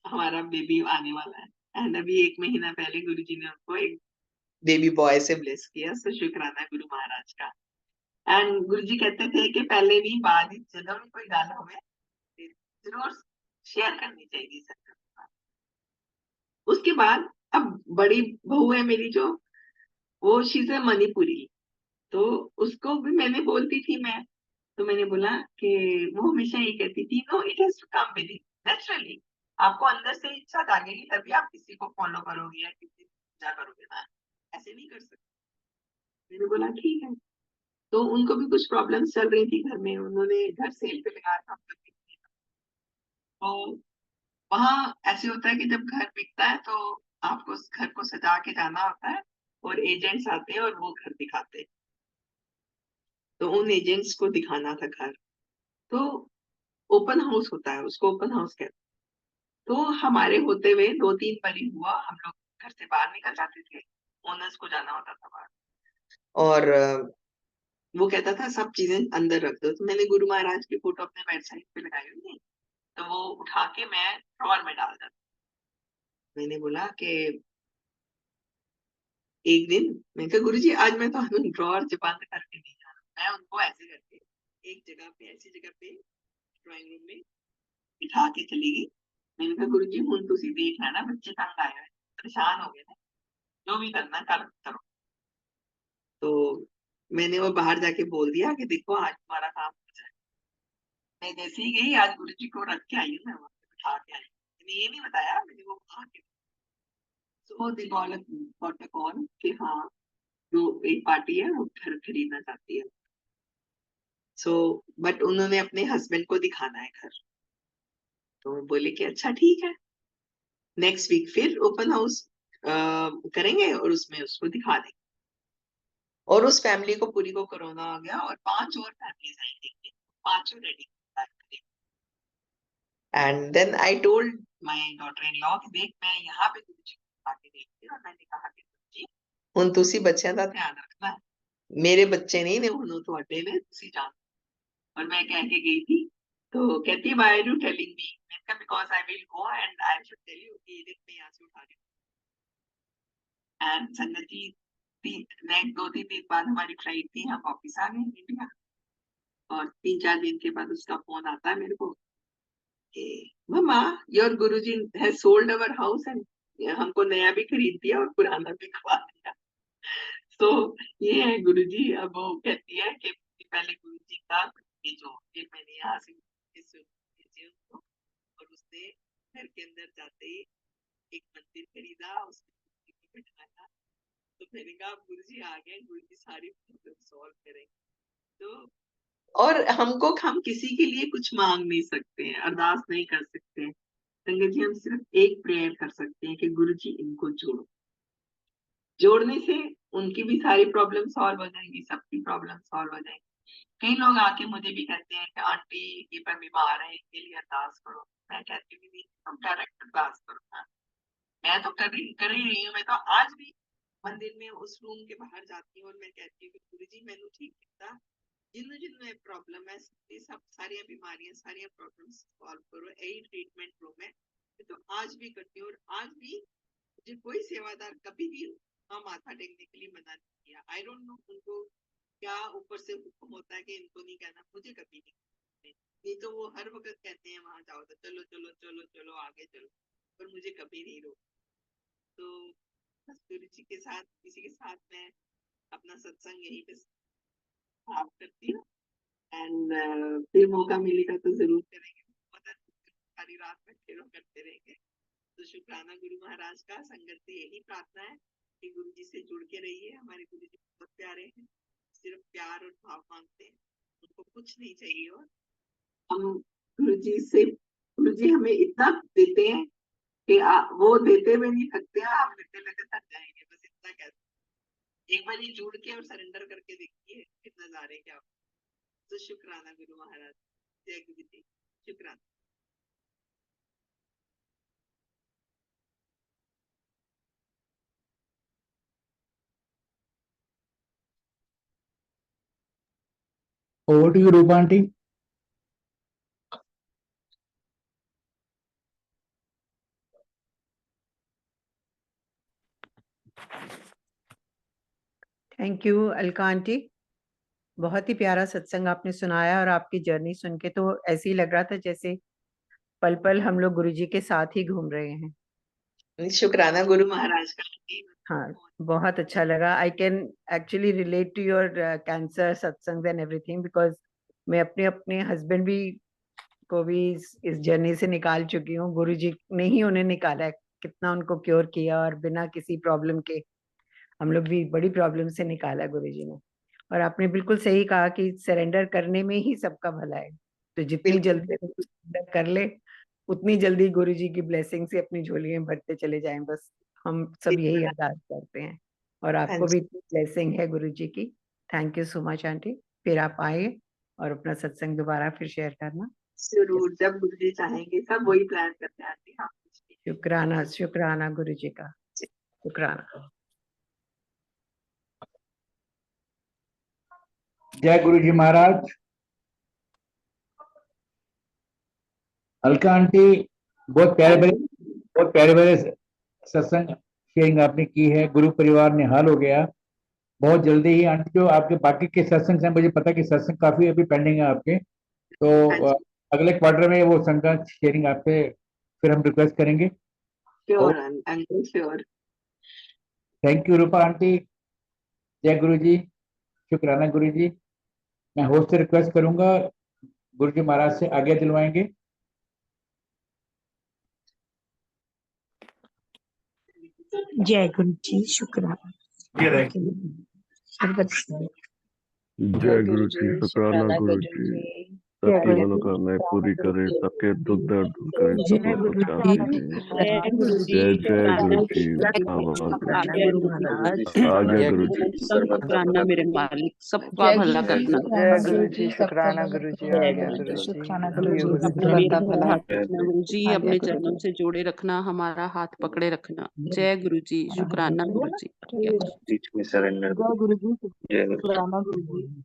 हमारा बेबी आने वाला है। एंड अभी 1 महीना पहले गुरुजी ने उनको एक बेबी बॉय से ब्लेस किया। सो शुक्राना गुरु महाराज का। एंड गुरुजी कहते थे कि पहले भी बाद ही जब भी कोई गल हो जरूर शेयर करनी चाहिए सर। उसके बाद अब बड़ी बहू है मेरी जो, वो शी इज अ मणिपुरी, तो उसको भी मैंने बोलती थी मैं, तो मैंने बोला कि वो हमेशा ये कहती थी no it has to come with it naturally. आपको अंदर से इच्छा जागेगी तभी आप किसी को फॉलो करोगे या किसी की पूजा करोगे ना, ऐसे नहीं कर सकते। मैंने बोला ठीक है। तो उनको भी कुछ प्रॉब्लम्स चल रही थी घर में, उन्होंने घर सेल पे लगाया था। तो वहाँ ऐसे होता है कि जब घर बिकता है तो आपको उस घर को सजा के जाना होता है, और एजेंट्स आते हैं और वो घर दिखाते हैं। तो उन एजेंट्स को दिखाना था घर, तो ओपन हाउस होता है, उसको ओपन हाउस कहते हैं। तो हमारे होते हुए 2-3 बारी हुआ, हम लोग घर से बाहर निकल जाते थे, ओनर्स को जाना होता था बाहर, और वो कहता था सब चीजें अंदर रख दो। तो मैंने गुरु महाराज की फोटो अपने वेबसाइट पे लगाई हुई है, तो वो उठा के मैं ड्रॉअर में डाल देता। मैंने बोला कि एक दिन मैंने कहा गुरुजी आज मैं तो ड्रॉअर बंद करके नहीं जाना, मैं उनको ऐसे करके एक जगह पे, ऐसी जगह पे ड्राइंग रूम में बिठा के चली गई। मैंने कहा गुरुजी हुन तुसी देख लेना, बच्चे तंग आए हैं, परेशान हो गए थे, जो भी करना करो। तो मैंने वो बाहर जाके बोल दिया कि देखो आज तुम्हारा काम हो जाए। मैं जैसे ही गई, आज गुरुजी को रख के आई हूँ, मैं वहां पे बिठा के आई। मैंने ये नहीं बताया, मैंने वो वहां के, सो दे गॉट अ कॉल कि हाँ जो एक पार्टी है वो घर खरीदना चाहती है। सो बट उन्होंने अपने हस्बैंड को दिखाना है घर, तो बोले कि अच्छा ठीक है, नेक्स्ट वीक फिर ओपन हाउस करेंगे और उसमें उसको दिखा देंगे। और उस फैमिली को पूरी को कोरोना आ गया, और 5 और फैमिलीज आएंगे, 5 ready. And then I told my daughter in law कि देख मैं यहाँ पे गुरुजी को आके देखती हूँ, और मैंने कहा कि गुरुजी ਹੁਣ ਤੁਸੀਂ ਬੱਚਿਆਂ ਦਾ ध्यान रखना है, मेरे बच्चे नहीं ने ਹੁਣ ਤੁਹਾਡੇ ने तुसी जान। और मैं कह के गई थी, तो कहती why are you telling me? मैंने कहा because I will go and I should tell you कि ये देख मैं यहाँ से उठा रही हूँ। एंड संगत जी नेक्स्ट 2-3 दिन बाद हमारी फ्लाइट थी, हम वापिस आ गए इंडिया, और 3-4 दिन के बाद उसका फोन आता है मेरे को कि मम्मा your Guruji has sold our house and हमको नया भी खरीद दिया और पुराना भी खवा दिया। तो ये है गुरुजी। अब वो कहती है कि पहले गुरुजी का ये जो फिर मैंने यहाँ से घर के अंदर जाते ही एक मंदिर खरीदा, उसमें बैठाया, तो मैंने कहा गुरुजी आ गए, गुरुजी सारी प्रॉब्लम सॉल्व करेंगे। तो और हम किसी के लिए कुछ मांग नहीं सकते हैं, अरदास नहीं कर सकते हैं संगत जी। हम सिर्फ एक प्रेयर कर सकते हैं कि गुरुजी इनको जोड़ो। जोड़ने से उनकी भी सारी प्रॉब्लम सॉल्व हो जाएंगी, सबकी प्रॉब्लम सॉल्व हो जाएंगी। कई लोग आके मुझे भी कहते हैं कि आंटी ये पर बीमार है, इनके लिए अरदास करो। मैं कहती हूँ नहीं, तुम डायरेक्ट अरदास करो ना। मैं तो कर ही रही हूँ। मैं तो आज भी मंदिर में उस रूम के बाहर जाती हूँ और मैं कहती हूँ कि गुरुजी मैंने ठीक किया, जिन प्रॉब्लम है सब सारी बीमारियां सारी प्रॉब्लम सॉल्व करो, यही ट्रीटमेंट रूम है। तो आज भी करती हूँ और आज भी मुझे कोई सेवादार कभी भी माथा टेकने के लिए मना नहीं किया। आई डोंट नो उनको क्या ऊपर से हुक्म होता है कि इनको नहीं कहना, मुझे कभी नहीं तो वो हर वक्त कहते हैं वहां जाओ तो चलो चलो चलो चलो आगे चलो, पर मुझे कभी नहीं रोक। तो गुरु जी के साथ किसी के साथ मैं अपना सत्संग यही पे समाप्त करती हूँ। एंड फिर मौका मिलेगा तो जरूर करेंगे, सारी रात में खेलों करते रहेंगे। तो शुक्राना गुरु महाराज का। संगत से यही प्रार्थना है कि गुरु जी से जुड़ के रहिए। हमारे गुरु जी बहुत प्यारे हैं, सिर्फ प्यार और भाव मांगते हैं, उनको कुछ नहीं चाहिए। और हम गुरु जी हमें इतना देते हैं कि वो देते हुए नहीं थकते हैं, आप लेते लेते थक जाएंगे। बस इतना कहते, एक बार ये जुड़ के और सरेंडर करके देखिए फिर नजारे क्या। तो शुक्राना गुरु महाराज। जय गुरु जी। शुक्राना। Over to you Roopa aunty. Thank you Alka aunty, बहुत ही प्यारा सत्संग आपने सुनाया और आपकी जर्नी सुन के तो ऐसे ही लग रहा था जैसे पल पल हम लोग गुरुजी के साथ ही घूम रहे हैं। शुक्राना गुरु महाराज का। हाँ, बहुत अच्छा लगा। I can actually relate to your cancer satsang and everything, because मैं अपने हस्बैंड भी को भी इस जर्नी से निकाल चुकी हूँ। गुरुजी ने ही उन्हें निकाला है, कितना उनको क्योर किया और बिना किसी प्रॉब्लम के हम लोग भी बड़ी प्रॉब्लम से निकाला गुरुजी ने। और आपने बिल्कुल सही कहा कि सरेंडर करने में ही सबका भला है, तो जितनी जल्दी सरेंडर कर ले उतनी जल्दी गुरुजी की ब्लेसिंग से अपनी झोलियां भरते चले जाएं। बस हम सब यही अरदास करते हैं और आपको भी ब्लेसिंग है गुरुजी की। Thank you so much aunty. फिर आप आए और अपना सत्संग दोबारा फिर शेयर करना। जरूर, जब गुरुजी चाहेंगे सब वही प्लान करते हैं। हाँ, शुक्राना, शुक्राना गुरुजी का, शुक्राना। जय गुरु जी महाराज। अलका आंटी, बहुत प्यारे प्यारे सत्संग शेयरिंग आपने की है। गुरु परिवार निहाल हो गया। बहुत जल्दी ही आंटी जो आपके बाकी के सत्संग हैं, मुझे पता है कि सत्संग काफी अभी पेंडिंग है आपके, तो अगले क्वार्टर में वो संगत शेयरिंग आपसे फिर हम रिक्वेस्ट करेंगे। Sure. Thank you Roopa aunty. जय गुरु जी। शुक्राना गुरु जी। मैं होस्ट से रिक्वेस्ट करूंगा, गुरु जी महाराज से आज्ञा दिलवाएंगे। जय गुरु जी। शुक्राना। जय गुरु जी। शुक्राना गुरु जी। सबकी मनोकामनाएं पूरी करे, सबके दुख दर्द दूर करे, सबको शांति दे। जय जय गुरु जी। गुरु महाराज। आज्ञा गुरु जी। शुक्राना मेरे मालिक, सबका भला करना। जय गुरु जी। शुक्राना गुरु जी। आज्ञा गुरु जी। शुक्राना मेरा हाथ रखना गुरु जी, अपने चरणों से जोड़े रखना, हमारा हाथ पकड़े रखना। जय गुरु जी। शुक्राना गुरु जी। बीच में सरेंडर। जय गुरु जी। शुक्राना गुरु जी।